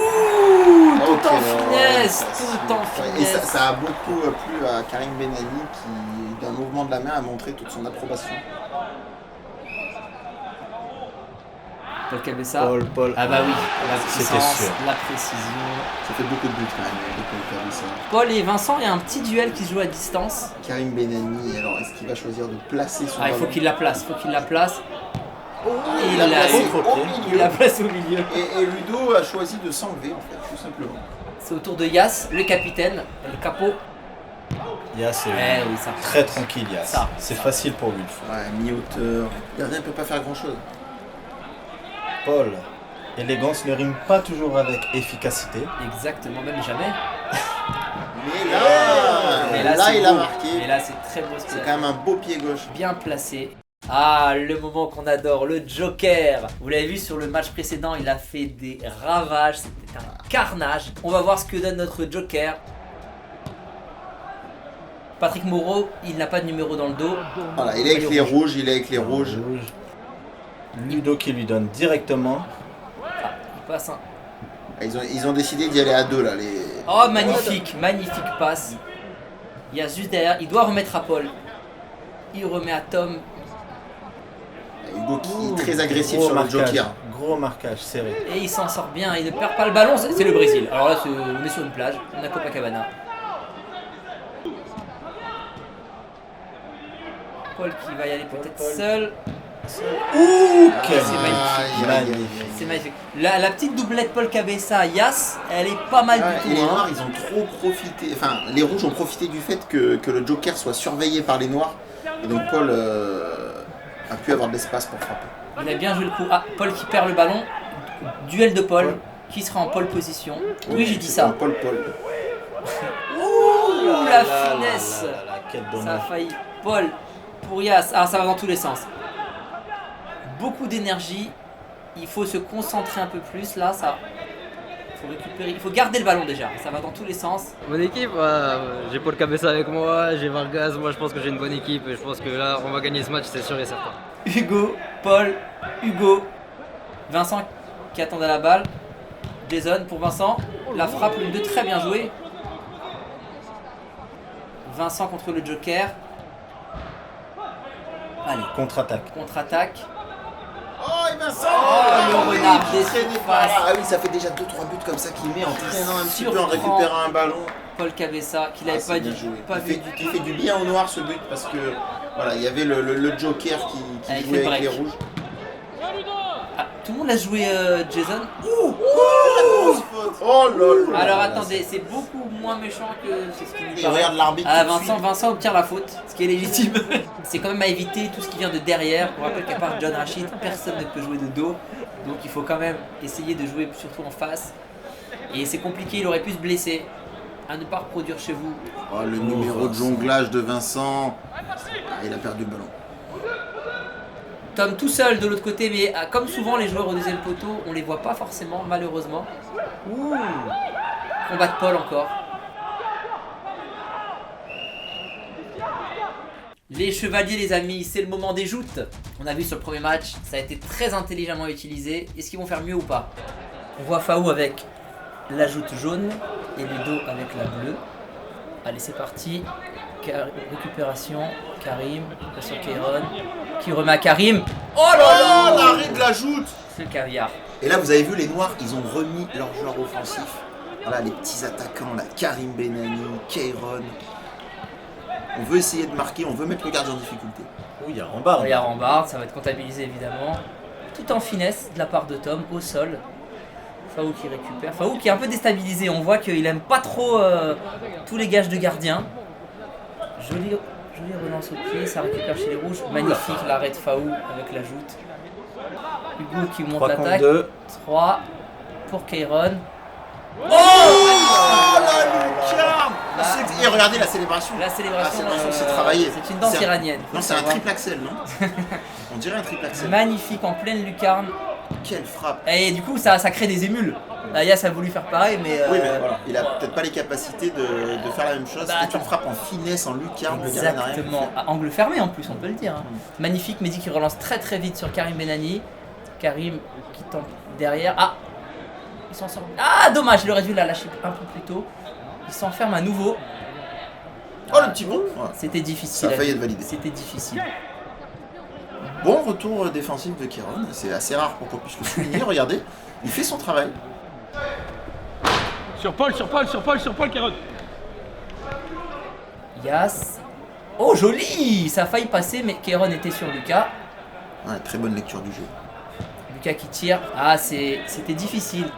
Speaker 7: tout en finesse, tout en
Speaker 3: Ouais, et
Speaker 7: finesse.
Speaker 3: ça a beaucoup plu à Karim Benani qui, d'un mouvement de la main, a montré toute son approbation.
Speaker 7: Paul Cabessa.
Speaker 8: Paul.
Speaker 7: Ah bah oui, la
Speaker 8: C'était
Speaker 7: puissance,
Speaker 8: sûr.
Speaker 7: la précision.
Speaker 3: Ça fait beaucoup de buts quand même, de Paul Cabessa.
Speaker 7: Paul et Vincent, il y a un petit duel qui se joue à distance.
Speaker 3: Karim Benani, alors est-ce qu'il va choisir de placer son
Speaker 7: Ah, il faut
Speaker 3: ballon
Speaker 7: qu'il la place, faut qu'il la place.
Speaker 3: il
Speaker 7: l'a
Speaker 3: l'a placé
Speaker 7: eu.
Speaker 3: au
Speaker 7: Il
Speaker 3: milieu.
Speaker 7: la place au milieu.
Speaker 3: Et Ludo a choisi de s'enlever en fait, tout simplement.
Speaker 7: C'est au tour de Yass, le capitaine, le capot.
Speaker 8: Yass,
Speaker 7: Eh oui, ça.
Speaker 8: très tranquille, Yass.
Speaker 7: Ça.
Speaker 8: C'est facile pour lui. le fond.
Speaker 3: Ouais, mi-hauteur. Le gardien ne peut pas faire grand chose.
Speaker 8: Paul. Élégance ne rime pas toujours avec efficacité.
Speaker 7: Exactement, même jamais.
Speaker 3: Mais là,
Speaker 7: Mais
Speaker 3: là,
Speaker 7: c'est
Speaker 3: il a
Speaker 7: beau.
Speaker 3: marqué.
Speaker 7: Et là, c'est très beau ce qu'il
Speaker 3: C'est
Speaker 7: a
Speaker 3: quand même un beau pied gauche.
Speaker 7: bien placé. Ah, le moment qu'on adore, le Joker. Vous l'avez vu sur le match précédent, il a fait des ravages, c'était un carnage. On va voir ce que donne notre Joker. Patrick Moreau, il n'a pas de numéro dans le dos.
Speaker 3: Voilà, il est avec les rouges, il est avec les rouges.
Speaker 8: Ludo qui lui donne directement.
Speaker 7: Ah, il passe un...
Speaker 3: Ils ont décidé d'y aller à deux là. Les...
Speaker 7: Oh, magnifique, magnifique passe. Il y a juste derrière, il doit remettre à Paul. Il remet à Tom.
Speaker 3: Hugo qui est très agressif
Speaker 8: Gros
Speaker 3: sur le
Speaker 8: marquage,
Speaker 3: Joker.
Speaker 8: Gros marquage serré.
Speaker 7: Et il s'en sort bien, il ne perd pas le ballon, c'est le Brésil. Alors là, on est sur une plage, on a Copacabana. Paul qui va y aller peut-être seul.
Speaker 8: Ouh,
Speaker 7: c'est magnifique. C'est magnifique. La petite doublette Paul Cabeza, Yas, elle est pas mal du tout.
Speaker 3: Et les Noirs, ils ont trop profité. Enfin, les Rouges ont profité du fait que le Joker soit surveillé par les Noirs. Et donc Paul a pu avoir de l'espace pour frapper.
Speaker 7: Il a bien joué le coup. Ah, Paul qui perd le ballon. Duel de Paul. Qui sera en pole position. Oui, j'ai dit ça.
Speaker 3: Paul.
Speaker 7: Ouh, la finesse.
Speaker 8: Quel
Speaker 7: Ça a
Speaker 8: dommage.
Speaker 7: failli. Paul pour Yas. Ah, ça va dans tous les sens. Beaucoup d'énergie. Il faut se concentrer un peu plus là. Ça. Il faut récupérer. Il faut garder le ballon déjà. Ça va dans tous les sens.
Speaker 12: Mon équipe, j'ai Paul Cabeza avec moi, j'ai Vargas. Moi, je pense que j'ai une bonne équipe et je pense que là, on va gagner ce match, c'est sûr et certain.
Speaker 7: Hugo, Paul, Hugo, Vincent qui attendait la balle. Jason pour Vincent. La frappe, l'une de très bien jouée. Vincent contre le Joker. Allez.
Speaker 8: Contre-attaque.
Speaker 7: Contre-attaque.
Speaker 3: Oh, et Vincent
Speaker 7: le renard des
Speaker 3: traîné par là. Ah oui, ça fait déjà 2-3 buts comme ça qu'il met en traînant un petit peu, en récupérant un ballon.
Speaker 7: Paul Cabeza, qu'il n'avait pas dit.
Speaker 3: Il fait du bien au Noir ce but parce que voilà, il y avait le Joker qui jouait avec les Rouges.
Speaker 7: Ah, tout le monde a joué Jason.
Speaker 3: Oh là là.
Speaker 7: Alors attendez, c'est beaucoup moins méchant que c'est ce qui nous paraît.
Speaker 3: Regarde l'arbitre.
Speaker 7: Ah, Vincent obtient la faute, ce qui est légitime. C'est quand même à éviter tout ce qui vient de derrière. On rappelle qu'à part John Rachid, personne ne peut jouer de dos. Donc il faut quand même essayer de jouer surtout en face. Et c'est compliqué, il aurait pu se blesser. À ne pas reproduire chez vous.
Speaker 3: Oh, le numéro de jonglage de Vincent. Il a perdu le ballon.
Speaker 7: Tom tout seul de l'autre côté, mais comme souvent les joueurs au deuxième poteau, on les voit pas forcément, malheureusement. Ouh. Combat de Paul encore. Les chevaliers, les amis, c'est le moment des joutes. On a vu sur le premier match, ça a été très intelligemment utilisé. Est-ce qu'ils vont faire mieux ou pas? On voit Faou avec la joute jaune et Ludo avec la bleue. Allez, c'est parti. Récupération, Karim, sur Kairon, qui remet à Karim. Oh là là,
Speaker 3: l'arrêt de la joute.
Speaker 7: C'est le caviar.
Speaker 3: Et là, vous avez vu, les Noirs, ils ont remis leur joueur offensif. Voilà, les petits attaquants, là, Karim Benani, Kairon. On veut essayer de marquer, on veut mettre le gardien en difficulté.
Speaker 8: Oui, il y a Rambarde.
Speaker 7: Il y a Rambarde, ça va être comptabilisé évidemment. Tout en finesse de la part de Tom, au sol. Faou qui récupère. Faou qui est un peu déstabilisé, on voit qu'il aime pas trop tous les gages de gardien. Jolie relance au pied, ça récupère chez les Rouges. Magnifique l'arrêt de Faou avec la joute. Hugo qui monte l'attaque. 3 pour Kairon. Oh,
Speaker 3: la lucarne. Et regardez la célébration.
Speaker 7: La célébration,
Speaker 3: c'est travaillé.
Speaker 7: C'est une danse iranienne.
Speaker 3: Non, c'est un triple axel, non? On dirait un triple axel.
Speaker 7: Magnifique en pleine lucarne.
Speaker 3: Quelle frappe.
Speaker 7: Et du coup, ça crée des émules. Yas a voulu faire pareil, mais...
Speaker 3: Oui, mais voilà, il a peut-être pas les capacités de faire la même chose. C'était une frappe en finesse, en lucarne.
Speaker 7: Exactement. À angle fermé en plus, on peut le dire. Magnifique, Mehdi qui relance très très vite sur Karim Benani. Karim qui tente derrière. Ah, il s'en sort. Ah, dommage, il aurait dû la lâcher un peu plus tôt. Il s'enferme à nouveau.
Speaker 3: Oh, le petit bon.
Speaker 7: C'était difficile.
Speaker 3: Ça a failli être validé.
Speaker 7: C'était difficile.
Speaker 3: Bon retour défensif de Kairon. C'est assez rare pour qu'on puisse le souligner. Regardez, il fait son travail.
Speaker 6: Sur Paul, Kairon.
Speaker 7: Yas. Oh, joli. Ça a failli passer, mais Kairon était sur Lucas.
Speaker 3: Ouais, très bonne lecture du jeu.
Speaker 7: Lucas qui tire. Ah, c'était difficile.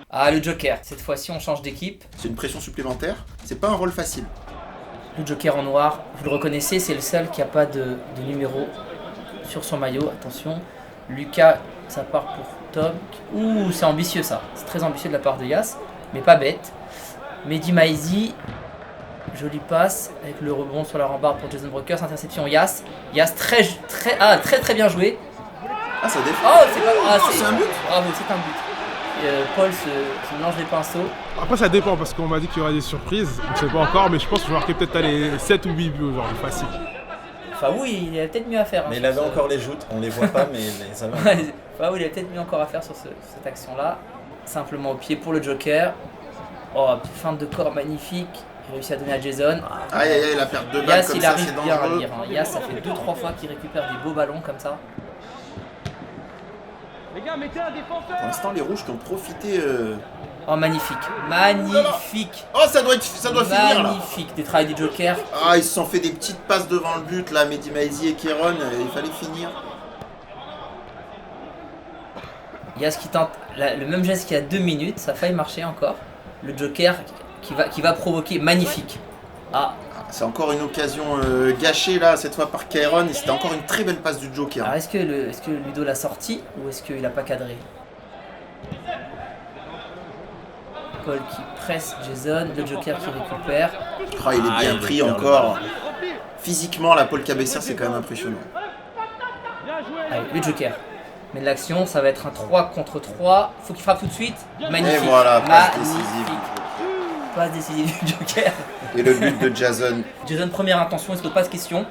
Speaker 7: Ah, le Joker. Cette fois-ci, on change d'équipe.
Speaker 3: C'est une pression supplémentaire. C'est pas un rôle facile.
Speaker 7: Le Joker en noir, vous le reconnaissez, c'est le seul qui n'a pas de numéro sur son maillot. Attention. Lucas, ça part pour Tom. Ouh, c'est ambitieux ça. C'est très ambitieux de la part de Yas, mais pas bête. Mehdi Maizi, jolie passe avec le rebond sur la rambarde pour Jason Brokers. Interception Yas. Yas très bien joué.
Speaker 3: Ah, ça défend.
Speaker 7: Oh, c'est
Speaker 3: un but.
Speaker 7: Bravo, c'est un but. Paul se mélange les pinceaux.
Speaker 9: Après ça dépend parce qu'on m'a dit qu'il y aurait des surprises, on ne sait pas encore, mais je pense que je vais marquer peut-être les 7 ou 8 buts aujourd'hui, facile.
Speaker 7: Enfin oui, il avait peut-être mieux à faire.
Speaker 8: Mais il avait encore les joutes, on les voit pas, mais les avait.
Speaker 7: Enfin oui, il avait peut-être mieux encore à faire sur cette action-là. Simplement au pied pour le Joker. Oh, feinte de corps magnifique. Il réussit à donner à Jason.
Speaker 3: Aïe aïe aïe, la perte de balle comme ça, c'est dangereux. Yas, il arrive bien à lire.
Speaker 7: Yas, ça fait 2-3 fois qu'il récupère des beaux ballons comme ça.
Speaker 6: Les gars, mettez un défenseur.
Speaker 3: Pour l'instant, les Rouges qui ont profité
Speaker 7: Oh, magnifique. Magnifique.
Speaker 3: Oh, ça doit finir là.
Speaker 7: Magnifique. Des travails du Joker.
Speaker 3: Ah, ils se sont fait des petites passes devant le but là, Mehdi Maizi et Kéron, il fallait finir.
Speaker 7: Yas qui tente le même geste qu'il y a 2 minutes, ça a failli marcher encore. Le Joker qui va provoquer. Magnifique. Ah.
Speaker 3: C'est encore une occasion gâchée là, cette fois par Kéron, et c'était encore une très belle passe du Joker.
Speaker 7: Alors est-ce que Ludo l'a sorti ou est-ce qu'il a pas cadré? Paul qui presse Jason, le Joker qui récupère.
Speaker 3: Oh, il est bien pris encore. Physiquement, la Paul Cabessa, c'est quand même impressionnant.
Speaker 7: Allez, le Joker. Mais l'action, ça va être un 3 contre 3. Faut qu'il frappe tout de suite. Magnifique.
Speaker 3: Et voilà, passe décisive.
Speaker 7: Passe décisive du Joker.
Speaker 3: Et le but de Jason.
Speaker 7: Jason, première intention, il se pose pas de question.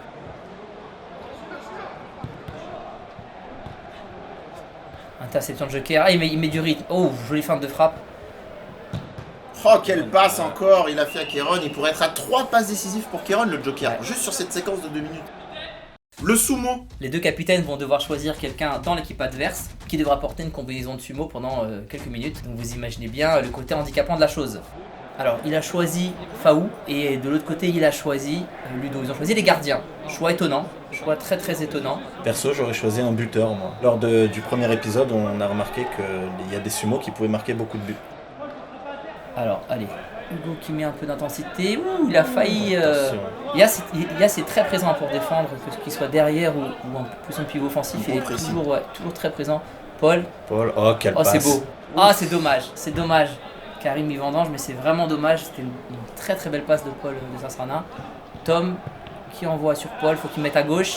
Speaker 7: Interception de Joker. Ah, il met du rythme. Oh, jolie feinte de frappe.
Speaker 3: Oh, quelle passe encore il a fait à Kéron. Il pourrait être à 3 passes décisives pour Kéron, le Joker. Ouais. Juste sur cette séquence de 2 minutes. Le sumo.
Speaker 7: Les deux capitaines vont devoir choisir quelqu'un dans l'équipe adverse qui devra porter une combinaison de sumo pendant quelques minutes. Donc vous imaginez bien le côté handicapant de la chose. Alors il a choisi Faou et de l'autre côté il a choisi Ludo. Ils ont choisi les gardiens. Choix étonnant. Choix très très étonnant.
Speaker 8: Perso, j'aurais choisi un buteur moi. Lors du premier épisode, on a remarqué qu'il y a des sumos qui pouvaient marquer beaucoup de buts.
Speaker 7: Alors, allez, Hugo qui met un peu d'intensité. Ouh, il a failli. Yas est très présent pour défendre, que qu'il soit derrière ou en position de pivot offensif. Il est toujours très présent. Paul.
Speaker 8: Oh, quelle passe.
Speaker 7: C'est beau. Ah, c'est dommage. C'est dommage. Karim y vendange, mais c'est vraiment dommage. C'était une très très belle passe de Paul de Saint-Sernin. Tom qui envoie sur Paul, faut qu'il mette à gauche.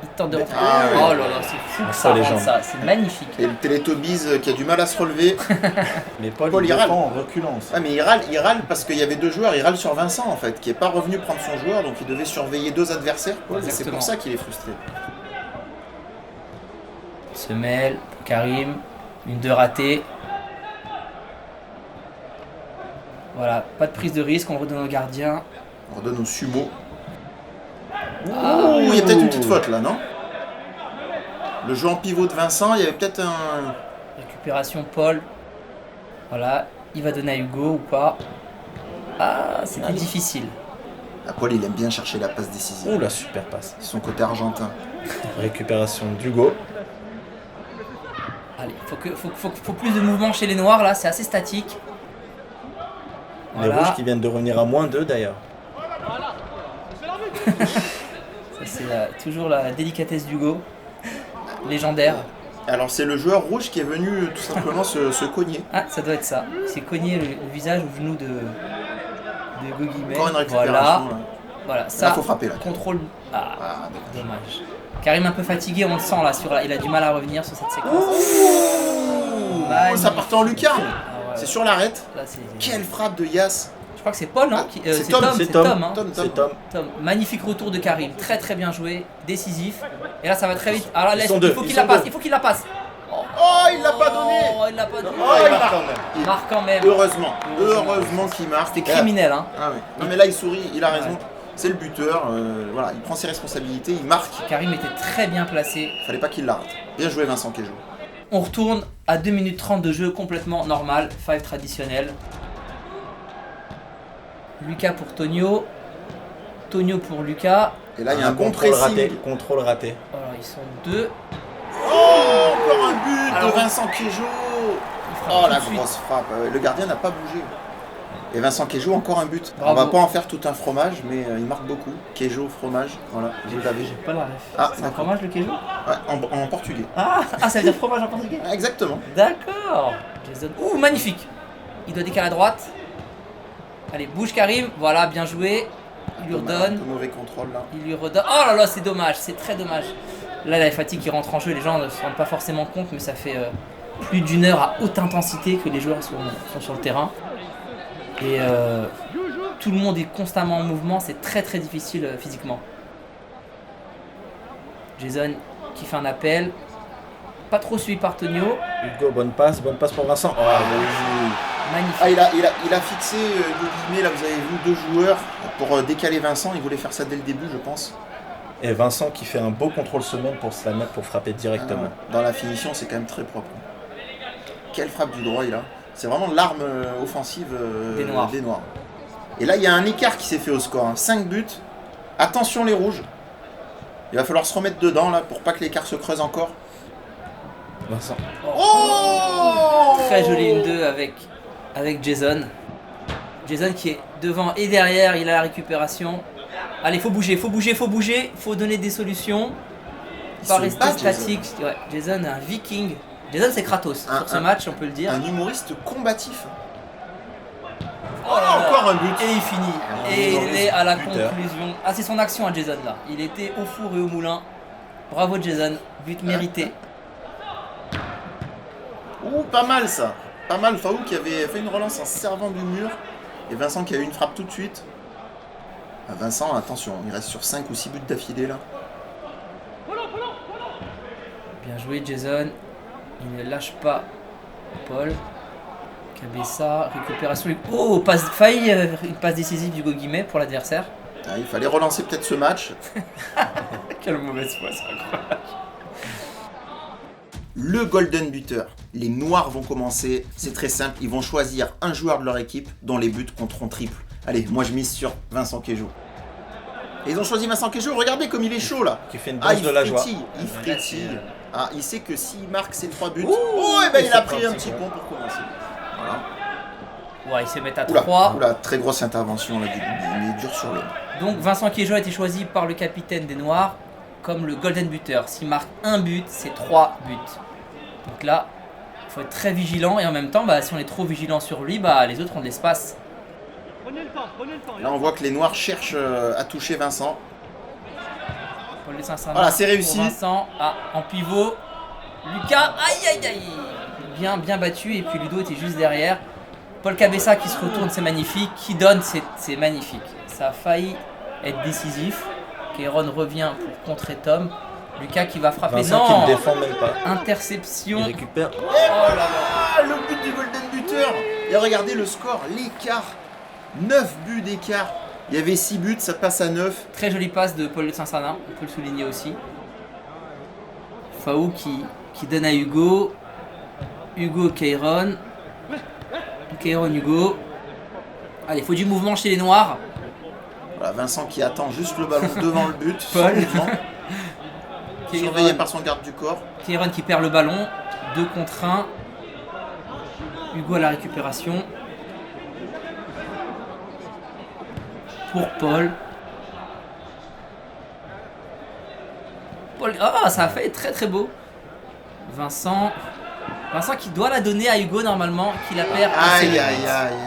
Speaker 7: Il tente de rentrer. Oh là là, c'est fou que ça rentre ça. C'est magnifique.
Speaker 3: Et le Télétobies qui a du mal à se relever.
Speaker 8: Mais Paul il râle en reculant.
Speaker 3: Ah mais il râle parce qu'il y avait 2 joueurs. Il râle sur Vincent en fait, qui n'est pas revenu prendre son joueur, donc il devait surveiller 2 adversaires. C'est pour ça qu'il est frustré.
Speaker 7: Semelle, Karim, 1-2 ratée. Voilà, pas de prise de risque, on redonne au gardien.
Speaker 3: On redonne au sumo. Ouh, il y a peut-être une petite faute là, non? Le jeu en pivot de Vincent, il y avait peut-être un...
Speaker 7: Récupération Paul. Voilà, il va donner à Hugo ou pas? Ah, c'était difficile.
Speaker 3: Paul, il aime bien chercher la passe décisive.
Speaker 8: Oh la super passe.
Speaker 3: C'est son côté argentin.
Speaker 8: Récupération d'Hugo.
Speaker 7: Allez, faut plus de mouvement chez les Noirs là, c'est assez statique.
Speaker 8: Les rouges qui viennent de revenir à -2 d'ailleurs.
Speaker 7: Ça c'est toujours la délicatesse d'Hugo. Légendaire.
Speaker 3: Alors c'est le joueur rouge qui est venu tout simplement se cogner.
Speaker 7: Ah, ça doit être ça. C'est cogner le visage au genou de Hugo Guillemette.
Speaker 3: Encore une récupération.
Speaker 7: Voilà, ça.
Speaker 3: Là, faut frapper là.
Speaker 7: Contrôle. Ah, dommage. Karim un peu fatigué, on le sent là. Il a du mal à revenir sur cette séquence.
Speaker 3: Ça partait en lucarne. C'est sur l'arrête.
Speaker 7: C'est...
Speaker 3: Quelle frappe de Yas.
Speaker 7: Je crois que c'est Paul, non
Speaker 3: c'est
Speaker 7: Tom. Magnifique retour de Karim. Très très bien joué. Décisif. Et là ça va très vite. Alors là, il faut qu'il la passe. Il faut qu'il la passe.
Speaker 3: Oh, il l'a pas donné.
Speaker 7: Oh, il l'a pas donné.
Speaker 3: Oh, il marque quand même.
Speaker 7: Il marque quand même.
Speaker 3: Heureusement qu'il marque.
Speaker 7: C'était criminel, hein.
Speaker 3: Ah oui. Non mais là il sourit, il a raison. C'est le buteur. Voilà, il prend ses responsabilités, il marque.
Speaker 7: Karim était très bien placé.
Speaker 3: Fallait pas qu'il la rate. Bien joué Vincent Quejo.
Speaker 7: On retourne à 2 minutes 30 de jeu complètement normal, 5 traditionnel. Lucas pour Tonio. Tonio pour Lucas.
Speaker 3: Et là il y a un contrôle raté.
Speaker 8: Contrôle raté.
Speaker 7: Voilà, ils sont 2.
Speaker 3: Oh, encore un but de Vincent Quejo. Oh la grosse frappe. Le gardien n'a pas bougé. Et Vincent Quejo, encore un but.
Speaker 7: Bravo.
Speaker 3: On va pas en faire tout un fromage, mais il marque beaucoup. Quejo, fromage, voilà, vous l'avez.
Speaker 7: J'ai pas la ref.
Speaker 3: Ah,
Speaker 7: c'est un fromage le Quejo?
Speaker 3: Ouais, en portugais.
Speaker 7: Ah, ça veut dire fromage en portugais?
Speaker 3: Exactement.
Speaker 7: D'accord. Jason. Ouh, magnifique. Il doit décaler à droite. Allez, bouge Karim. Voilà, bien joué. Il lui redonne.
Speaker 3: Un peu mauvais contrôle là.
Speaker 7: Il lui redonne. Oh là là, c'est dommage, c'est très dommage. Là, la fatigue qui rentre en jeu, les gens ne se rendent pas forcément compte, mais ça fait plus d'1 heure à haute intensité que les joueurs sont sur le terrain. Et tout le monde est constamment en mouvement, c'est très très difficile physiquement. Jason qui fait un appel. Pas trop suivi par Tonio.
Speaker 8: Hugo, bonne passe pour Vincent. Oh,
Speaker 7: magnifique.
Speaker 3: Ah, il a fixé Guillemet, là vous avez vu 2 joueurs pour décaler Vincent, il voulait faire ça dès le début je pense.
Speaker 8: Et Vincent qui fait un beau contrôle semelle pour se la mettre pour frapper directement.
Speaker 3: Dans la finition c'est quand même très propre. Quelle frappe du droit il a. C'est vraiment l'arme offensive des Noirs. Et là, il y a un écart qui s'est fait au score. 5 buts. Attention les rouges. Il va falloir se remettre dedans là pour pas que l'écart se creuse encore.
Speaker 8: Vincent.
Speaker 3: Oh,
Speaker 7: Très joli 1-2 avec Jason. Jason qui est devant et derrière, il a la récupération. Allez, faut bouger, faut donner des solutions. Pas rester statique. Ouais, Jason est un viking. Jason c'est Kratos sur ce match, on peut le dire.
Speaker 3: Un humoriste combatif.
Speaker 7: Oh là,
Speaker 3: encore un but.
Speaker 7: Et il finit. Et il est à la conclusion. Ah, c'est son action à Jason là. Il était au four et au moulin. Bravo Jason, but mérité.
Speaker 3: Ouh, pas mal ça. Pas mal. Faou qui avait fait une relance en servant du mur. Et Vincent qui a eu une frappe tout de suite. Ah, Vincent, attention, il reste sur 5 ou 6 buts d'affilée là.
Speaker 7: Bien joué Jason. Il ne lâche pas Paul. Cabessa, récupération. Oh, une passe décisive d'Hugo Guimet pour l'adversaire.
Speaker 3: Ah, il fallait relancer peut-être ce match.
Speaker 7: Quelle mauvaise foi, c'est incroyable.
Speaker 3: Le Golden Buter. Les Noirs vont commencer. C'est très simple. Ils vont choisir un joueur de leur équipe dont les buts compteront triple. Allez, moi je mise sur Vincent Queijo. Et ils ont choisi Vincent Queijo. Regardez comme il est chaud là.
Speaker 8: Qui fait une danse de la joie.
Speaker 3: Il frétille. Ah, il sait que s'il marque ses 3 buts. Oh, et ben il a pris un petit pont pour commencer. Voilà.
Speaker 7: Ouais, il se met à 3.
Speaker 3: Oula, très grosse intervention là, il est dur sur l'homme.
Speaker 7: Donc Vincent Queijo a été choisi par le capitaine des Noirs comme le Golden Buter. S'il marque un but, c'est 3 buts. Donc là, il faut être très vigilant et en même temps, si on est trop vigilant sur lui, les autres ont de l'espace.
Speaker 3: Là, on voit que les Noirs cherchent à toucher Vincent.
Speaker 7: Paul de Saint-Saëns.
Speaker 3: Voilà, c'est réussi.
Speaker 7: Vincent, en pivot. Lucas, aïe aïe aïe. Bien battu et puis Ludo était juste derrière. Paul Cabessa qui se retourne, c'est magnifique. Qui donne, c'est magnifique. Ça a failli être décisif. Kairon revient pour contrer Tom. Lucas qui va frapper.
Speaker 8: Vincent qui ne défend même pas.
Speaker 7: Interception.
Speaker 8: Il récupère.
Speaker 3: Oh là là, le but du Golden Buter. Et regardez le score, l'écart. 9 buts d'écart. Il y avait 6 buts, ça passe à 9.
Speaker 7: Très jolie passe de Paul de Saint-Saëns, on peut le souligner aussi. Faou qui donne à Hugo. Hugo, Kairon. Kairon, Hugo. Allez, il faut du mouvement chez les Noirs.
Speaker 3: Voilà, Vincent qui attend juste le ballon devant le but.
Speaker 7: Paul.
Speaker 3: Surveillé par son garde du corps.
Speaker 7: Kairon qui perd le ballon. 2 contre 1. Hugo à la récupération. Pour Paul. Ah, ça a fait très très beau. Vincent qui doit la donner à Hugo normalement, qui la perd.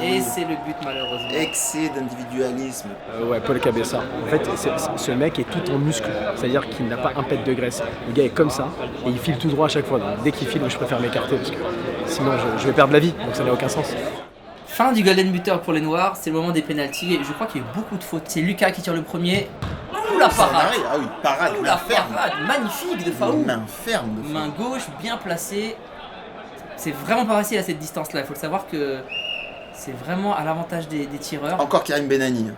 Speaker 7: Et c'est le but malheureusement.
Speaker 3: Excès d'individualisme.
Speaker 13: Ouais, Paul Cabessa. En fait, ce mec est tout en muscle. C'est-à-dire qu'il n'a pas un pet de graisse. Le gars est comme ça et il file tout droit à chaque fois. Donc, dès qu'il file, je préfère m'écarter parce que sinon je vais perdre la vie. Donc ça n'a aucun sens.
Speaker 7: Fin du Golden Buter pour les Noirs, c'est le moment des pénaltys. Je crois qu'il y a eu beaucoup de fautes. C'est Lucas qui tire le premier. Ouh la parade!
Speaker 3: Ah oui, parade.
Speaker 7: Ouh la parade magnifique de Faou.
Speaker 3: Main ferme.
Speaker 7: Main gauche, bien placée. C'est vraiment pas facile à cette distance-là. Il faut le savoir que c'est vraiment à l'avantage des tireurs.
Speaker 3: Encore Karim Benani.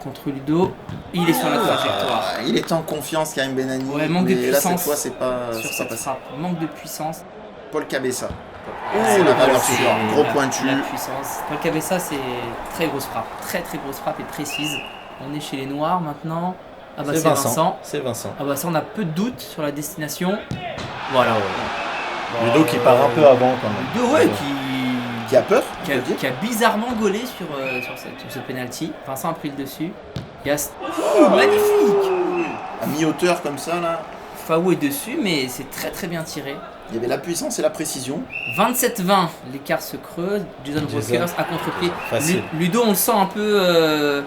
Speaker 7: Contre Ludo, il est sur la trajectoire.
Speaker 3: Il est en confiance, Karim Benani.
Speaker 7: Ouais, manque de puissance.
Speaker 3: Là, cette fois, c'est pas
Speaker 7: sur cette frappe. Manque de puissance.
Speaker 3: Paul Cabessa. C'est la valeur sûre, gros pointu.
Speaker 7: La puissance. Paul Cabessa, c'est très grosse frappe. Très très grosse frappe et précise. On est chez les Noirs maintenant. Ah bah c'est Vincent.
Speaker 8: C'est Vincent.
Speaker 7: Ah bah ça, on a peu de doutes sur la destination. Voilà.
Speaker 8: Ludo qui part un peu avant quand même.
Speaker 7: Ludo, ouais,
Speaker 3: qui a peur.
Speaker 7: Qui a bizarrement gaulé sur ce penalty. Vincent a pris le dessus. Magnifique.
Speaker 3: À mi-hauteur comme ça là.
Speaker 7: Faou est dessus, mais c'est très très bien tiré.
Speaker 3: Il y avait la puissance et la précision.
Speaker 7: 27-20, l'écart se creuse. Jason Walkers à contre-pied. Ludo, on le sent un peu,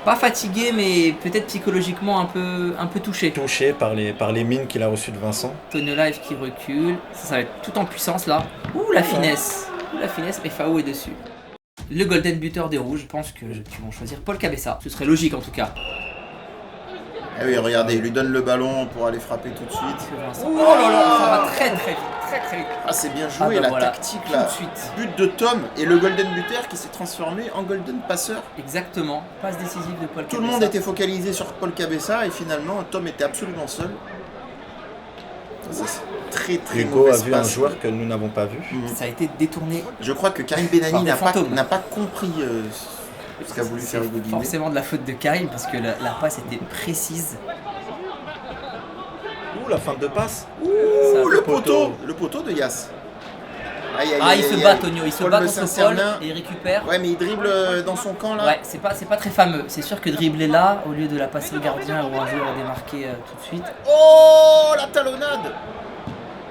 Speaker 7: pas fatigué, mais peut-être psychologiquement un peu touché.
Speaker 8: Touché par les mines qu'il a reçues de Vincent.
Speaker 7: Tony Live qui recule. Ça va être tout en puissance là. Ouh, la finesse. La finesse, mais Faou est dessus. Le Golden Buter des Rouges, je pense qu'ils vont choisir Paul Cabessa. Ce serait logique en tout cas.
Speaker 3: Eh oui, regardez, il lui donne le ballon pour aller frapper tout de suite.
Speaker 7: Oh là là, ça va très très vite, très très vite.
Speaker 3: Ah, c'est bien joué, tactique là.
Speaker 7: Tout de suite.
Speaker 3: But de Tom et le Golden Buter qui s'est transformé en Golden Passeur.
Speaker 7: Exactement, passe décisive de Paul Cabessa.
Speaker 3: Tout le monde était focalisé sur Paul Cabessa et finalement Tom était absolument seul. Ça, c'est très très
Speaker 8: Hugo
Speaker 3: mauvaise
Speaker 8: a vu un
Speaker 3: passe.
Speaker 8: joueur que nous n'avons pas vu.
Speaker 7: Ça a été détourné.
Speaker 3: Je crois que Karim Benani
Speaker 7: Par des
Speaker 3: n'a
Speaker 7: fantômes.
Speaker 3: pas compris ce qu'a voulu faire Hugo Guillet.
Speaker 7: Forcément de la faute de Karim parce que la passe était précise.
Speaker 8: Ouh, la fin de passe.
Speaker 7: Ça-
Speaker 3: Ouh, le poteau de Yass. Aïe, aïe,
Speaker 7: Ah,
Speaker 3: aïe,
Speaker 7: il se
Speaker 3: aïe,
Speaker 7: bat,
Speaker 3: aïe.
Speaker 7: Tonio, il se
Speaker 3: Paul
Speaker 7: bat
Speaker 3: Le
Speaker 7: contre Paul
Speaker 3: Saint-Cernin.
Speaker 7: et il récupère.
Speaker 3: Ouais, mais il dribble dans son camp là.
Speaker 7: Ouais, c'est pas très fameux. C'est sûr que dribbler là, au lieu de la passer au gardien ou un joueur démarqué tout de suite.
Speaker 3: Oh, la talonnade.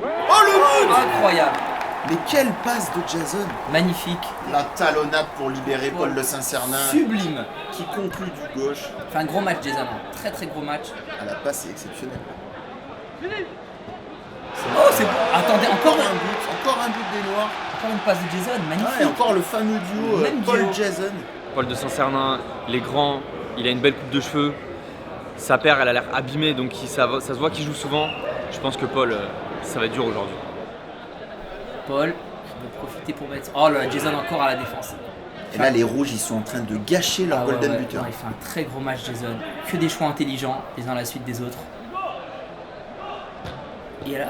Speaker 3: Oh, le but.
Speaker 7: Incroyable.
Speaker 3: Mais quelle passe de Jason.
Speaker 7: Magnifique.
Speaker 3: La talonnade pour libérer Paul Le Saint-Cernin.
Speaker 7: Sublime.
Speaker 3: Qui conclut du gauche.
Speaker 7: Fait un gros match, Jason. Très très gros match.
Speaker 3: Ah, la passe est exceptionnelle.
Speaker 7: Oh, c'est bon. Attendez, encore
Speaker 3: Encore un but des Noirs.
Speaker 7: Encore une passe de Jason. Magnifique.
Speaker 3: Ah, et encore le fameux duo
Speaker 7: Même
Speaker 3: Paul
Speaker 7: duo.
Speaker 3: Jason.
Speaker 5: Paul de Saint-Cernin, il est grand, il a une belle coupe de cheveux. Sa paire, elle a l'air abîmée, donc ça se voit qu'il joue souvent. Je pense que Paul, ça va être dur aujourd'hui.
Speaker 7: Paul qui veut profiter pour mettre. Oh là là, Jason encore à la défense.
Speaker 3: Et là, les Rouges, ils sont en train de gâcher leur golden
Speaker 7: ouais.
Speaker 3: buteur.
Speaker 7: Non, il fait un très gros match, Jason. Que des choix intelligents, les uns à la suite des autres. Et là,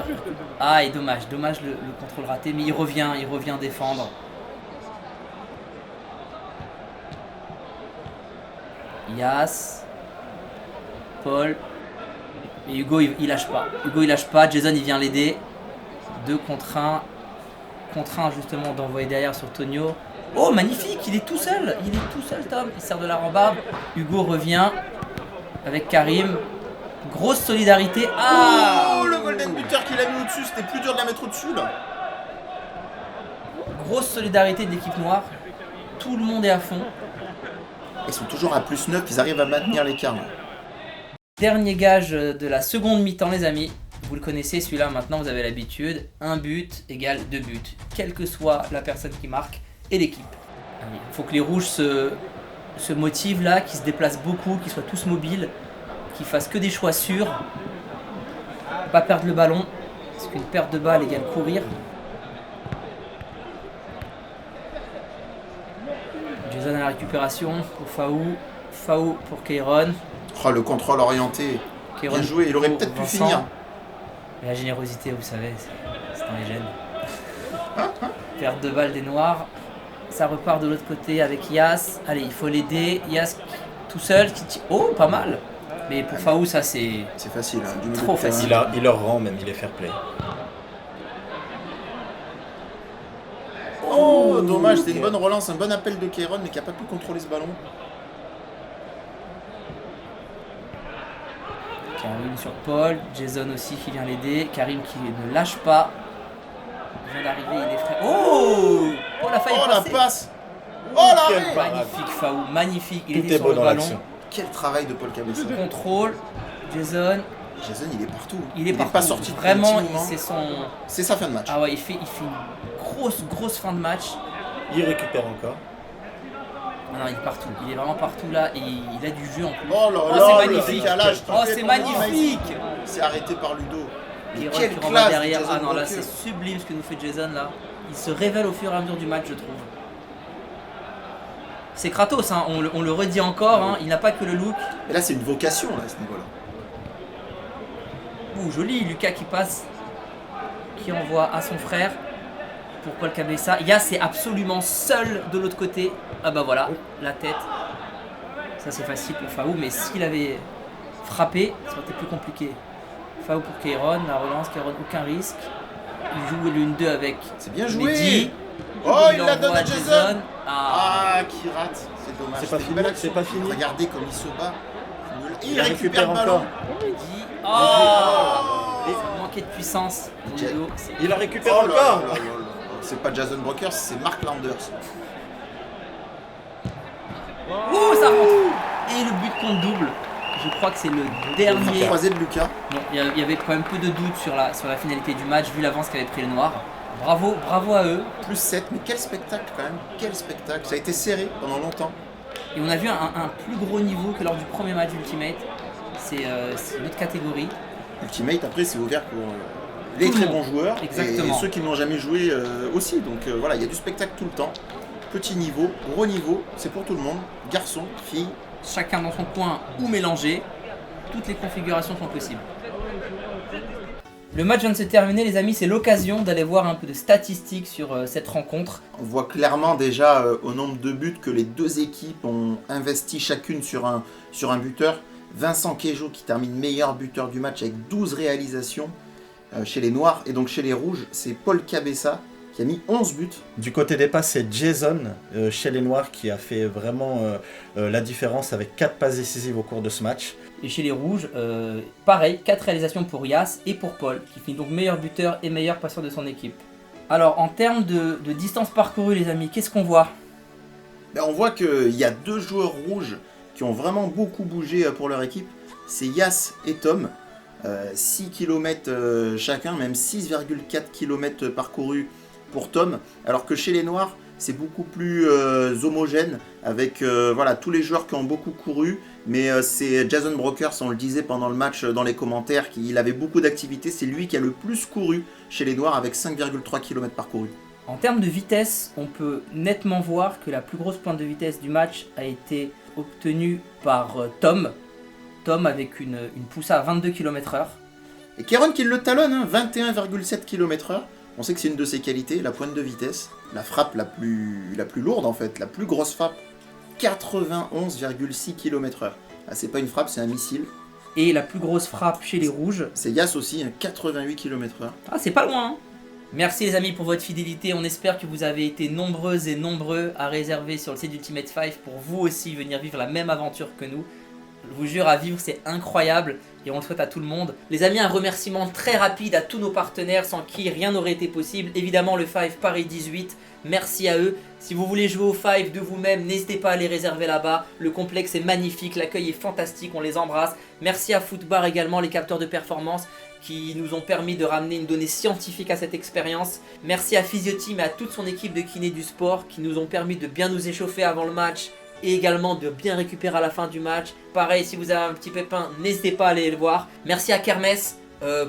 Speaker 7: ah, et dommage le contrôle raté, mais il revient défendre. Yass, Paul, et Hugo il lâche pas. Jason il vient l'aider. 2 contre 1. Contraint justement d'envoyer derrière sur Tonio. Oh magnifique, il est tout seul Tom, il sert de la rambarde. Hugo revient avec Karim. Grosse solidarité. Ah,
Speaker 3: Oh, le golden buteur qu'il a mis au-dessus, c'était plus dur de la mettre au-dessus là.
Speaker 7: grosse solidarité de l'équipe noire. Tout le monde est à fond.
Speaker 3: Ils sont toujours à +9, ils arrivent à maintenir l'écart.
Speaker 7: Dernier gage de la seconde mi-temps les amis. Vous le connaissez celui-là maintenant, vous avez l'habitude. 1 but égale 2 buts. Quelle que soit la personne qui marque et l'équipe. Il faut que les rouges se motivent là, qu'ils se déplacent beaucoup, qu'ils soient tous mobiles, qu'ils fassent que des choix sûrs. Pas perdre le ballon, parce qu'une perte de balle égale courir. Jason à la récupération pour Faou pour Keiron.
Speaker 3: Oh, le contrôle orienté.
Speaker 7: Keiron
Speaker 3: Bien joué, il aurait
Speaker 7: pour
Speaker 3: peut-être pu
Speaker 7: Vincent.
Speaker 3: finir.
Speaker 7: La générosité, vous savez, c'est un gène. Perte de balle des Noirs. Ça repart de l'autre côté avec Yass. Allez, il faut l'aider. Yass tout seul. Oh, pas mal. Mais pour Faou, ça c'est...
Speaker 3: C'est facile. Hein, du milieu
Speaker 7: Trop
Speaker 3: de terrain.
Speaker 7: facile.
Speaker 8: Il leur rend même, il est fair play.
Speaker 3: Oh, dommage, c'était une bonne relance, un bon appel de Keiron, mais qui n'a pas pu contrôler ce ballon.
Speaker 7: Karim sur Paul. Jason aussi qui vient l'aider. Karim qui ne lâche pas. Il vient d'arriver, il est frais. Oh, Paul a failli
Speaker 3: Oh, la
Speaker 7: passer.
Speaker 3: passe. Oh, l'arrêt.
Speaker 7: Magnifique Faou, magnifique. Il
Speaker 8: Tout
Speaker 7: était
Speaker 8: est
Speaker 7: sur
Speaker 8: beau
Speaker 7: le
Speaker 8: dans
Speaker 7: ballon.
Speaker 8: l'action.
Speaker 3: Quel travail de Paul Cabessa.
Speaker 7: Contrôle. Jason.
Speaker 3: Jason, il est partout.
Speaker 7: Il est
Speaker 3: pas
Speaker 7: partout.
Speaker 3: sorti depuis
Speaker 7: Vraiment,
Speaker 3: un petit moment. C'est sa fin de match.
Speaker 7: Ah ouais, il fait une grosse fin de match.
Speaker 8: Il récupère encore.
Speaker 7: Ah non, il est partout. Il est vraiment partout là et il a du jeu en plus.
Speaker 3: Oh là
Speaker 7: Oh,
Speaker 3: là,
Speaker 7: c'est
Speaker 3: le
Speaker 7: magnifique.
Speaker 3: décalage.
Speaker 7: Oh, c'est magnifique.
Speaker 3: C'est arrêté par Ludo. Mais
Speaker 7: Keiron
Speaker 3: quelle
Speaker 7: qui renvoie
Speaker 3: classe
Speaker 7: derrière.
Speaker 3: de Jason
Speaker 7: Ah non, là
Speaker 3: Broker.
Speaker 7: c'est sublime ce que nous fait Jason là. Il se révèle au fur et à mesure du match, je trouve. C'est Kratos, hein. on le redit encore, hein. Il n'a pas que le look.
Speaker 3: Et là, c'est une vocation là, à ce niveau-là.
Speaker 7: Ouh, joli, Lucas qui passe, qui envoie à son frère pour Paul Cabessa. Yass est absolument seul de l'autre côté. Ah bah voilà, la tête. Ça c'est facile pour Faou, mais s'il avait frappé, ça aurait été plus compliqué. Faou pour Keiron, la relance, Keiron aucun risque. Il joue l'1-2 avec
Speaker 3: C'est bien joué.
Speaker 7: Mehdi.
Speaker 3: Oh, il la donne
Speaker 7: envoie
Speaker 3: à Jason.
Speaker 7: Ah.
Speaker 3: Ah, qui rate. C'est dommage.
Speaker 8: C'est pas
Speaker 3: C'était une
Speaker 8: fini,
Speaker 3: belle action.
Speaker 8: c'est pas fini.
Speaker 3: Regardez comme il se bat. Il
Speaker 8: Il
Speaker 3: récupère le
Speaker 8: récupère
Speaker 3: ballon.
Speaker 8: encore.
Speaker 7: Mehdi. Oh, ça manquait de puissance. Ludo, c'est-
Speaker 8: Il la récupère
Speaker 3: Oh là
Speaker 8: encore.
Speaker 3: là là là là. C'est pas Jason Brokers, c'est Mark Landers.
Speaker 7: Oh, ça rentre. Et le but contre double. Je crois que c'est le dernier.
Speaker 3: Croisé de Lucas.
Speaker 7: Bon, il y avait quand même peu de doutes sur la finalité du match vu l'avance qu'avait pris les Noirs. Bravo à eux.
Speaker 3: Plus 7, mais quel spectacle quand même. Quel spectacle. Ça a été serré pendant longtemps.
Speaker 7: Et on a vu un plus gros niveau que lors du premier match Ultimate. C'est une autre catégorie.
Speaker 3: Ultimate, après, c'est ouvert pour les
Speaker 7: Tout le
Speaker 3: très
Speaker 7: monde.
Speaker 3: bons joueurs
Speaker 7: Exactement.
Speaker 3: et ceux qui n'ont jamais joué aussi. Donc voilà, il y a du spectacle tout le temps. Petit niveau, gros niveau, c'est pour tout le monde. Garçons, filles.
Speaker 7: Chacun dans son coin ou mélangé. Toutes les configurations sont possibles. Le match vient de se terminer les amis, c'est l'occasion d'aller voir un peu de statistiques sur cette rencontre.
Speaker 3: On voit clairement déjà au nombre de buts que les deux équipes ont investi chacune sur un buteur. Vincent Queijo qui termine meilleur buteur du match avec 12 réalisations chez les Noirs. Et donc chez les Rouges, c'est Paul Cabessa qui a mis 11 buts.
Speaker 8: Du côté des passes, c'est Jason chez les Noirs qui a fait vraiment la différence avec 4 passes décisives au cours de ce match.
Speaker 7: Et chez les Rouges, pareil, 4 réalisations pour Yas et pour Paul, qui finit donc meilleur buteur et meilleur passeur de son équipe. Alors en termes de distance parcourue les amis, qu'est-ce qu'on voit?
Speaker 3: On voit qu'il y a 2 joueurs rouges qui ont vraiment beaucoup bougé pour leur équipe. C'est Yas et Tom. 6 km chacun, même 6,4 km parcourus pour Tom. Alors que chez les Noirs, c'est beaucoup plus homogène avec voilà, tous les joueurs qui ont beaucoup couru. Mais c'est Jason Brokers, on le disait pendant le match dans les commentaires, qu'il avait beaucoup d'activité. C'est lui qui a le plus couru chez les Noirs avec 5,3 km parcourus.
Speaker 7: En termes de vitesse, on peut nettement voir que la plus grosse pointe de vitesse du match a été obtenue par Tom. Tom avec une poussée à 22 km/h.
Speaker 3: Et Kéron qui le talonne, hein, 21,7 km/h. On sait que c'est une de ses qualités, la pointe de vitesse. La frappe la plus lourde en fait, la plus grosse frappe. 91,6 km/h. Ah, c'est pas une frappe, c'est un missile.
Speaker 7: Et la plus grosse frappe chez les Rouges.
Speaker 3: C'est Yas aussi, hein, 88 km/h.
Speaker 7: Ah, c'est pas loin, hein. Merci les amis pour votre fidélité, on espère que vous avez été nombreuses et nombreux à réserver sur le site d'Ultimate 5 pour vous aussi venir vivre la même aventure que nous. Je vous jure, à vivre c'est incroyable et on le souhaite à tout le monde. Les amis, un remerciement très rapide à tous nos partenaires sans qui rien n'aurait été possible. Évidemment le 5 Paris 18, merci à eux. Si vous voulez jouer au 5 de vous-même, n'hésitez pas à les réserver là-bas. Le complexe est magnifique, l'accueil est fantastique, on les embrasse. Merci à Footbar également, les capteurs de performance qui nous ont permis de ramener une donnée scientifique à cette expérience. Merci à Physioteam et à toute son équipe de kiné du sport qui nous ont permis de bien nous échauffer avant le match et également de bien récupérer à la fin du match. Pareil, si vous avez un petit pépin, n'hésitez pas à aller le voir. Merci à Kermesse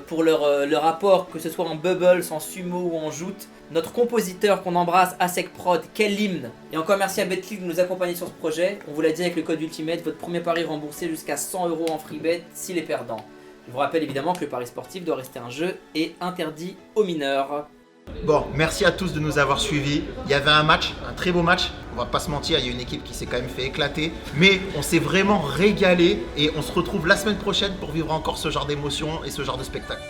Speaker 7: pour leur apport, que ce soit en bubbles, en sumo ou en joute. Notre compositeur qu'on embrasse, Asec Prod, quel hymne. Et encore merci à Betclic de nous accompagner sur ce projet. On vous l'a dit avec le code Ultimate, votre premier pari remboursé jusqu'à 100 € en free bet s'il est perdant. Je vous rappelle évidemment que le pari sportif doit rester un jeu et interdit aux mineurs.
Speaker 3: Bon, merci à tous de nous avoir suivis. Il y avait un match, un très beau match. On va pas se mentir, il y a une équipe qui s'est quand même fait éclater. Mais on s'est vraiment régalé et on se retrouve la semaine prochaine pour vivre encore ce genre d'émotion et ce genre de spectacle.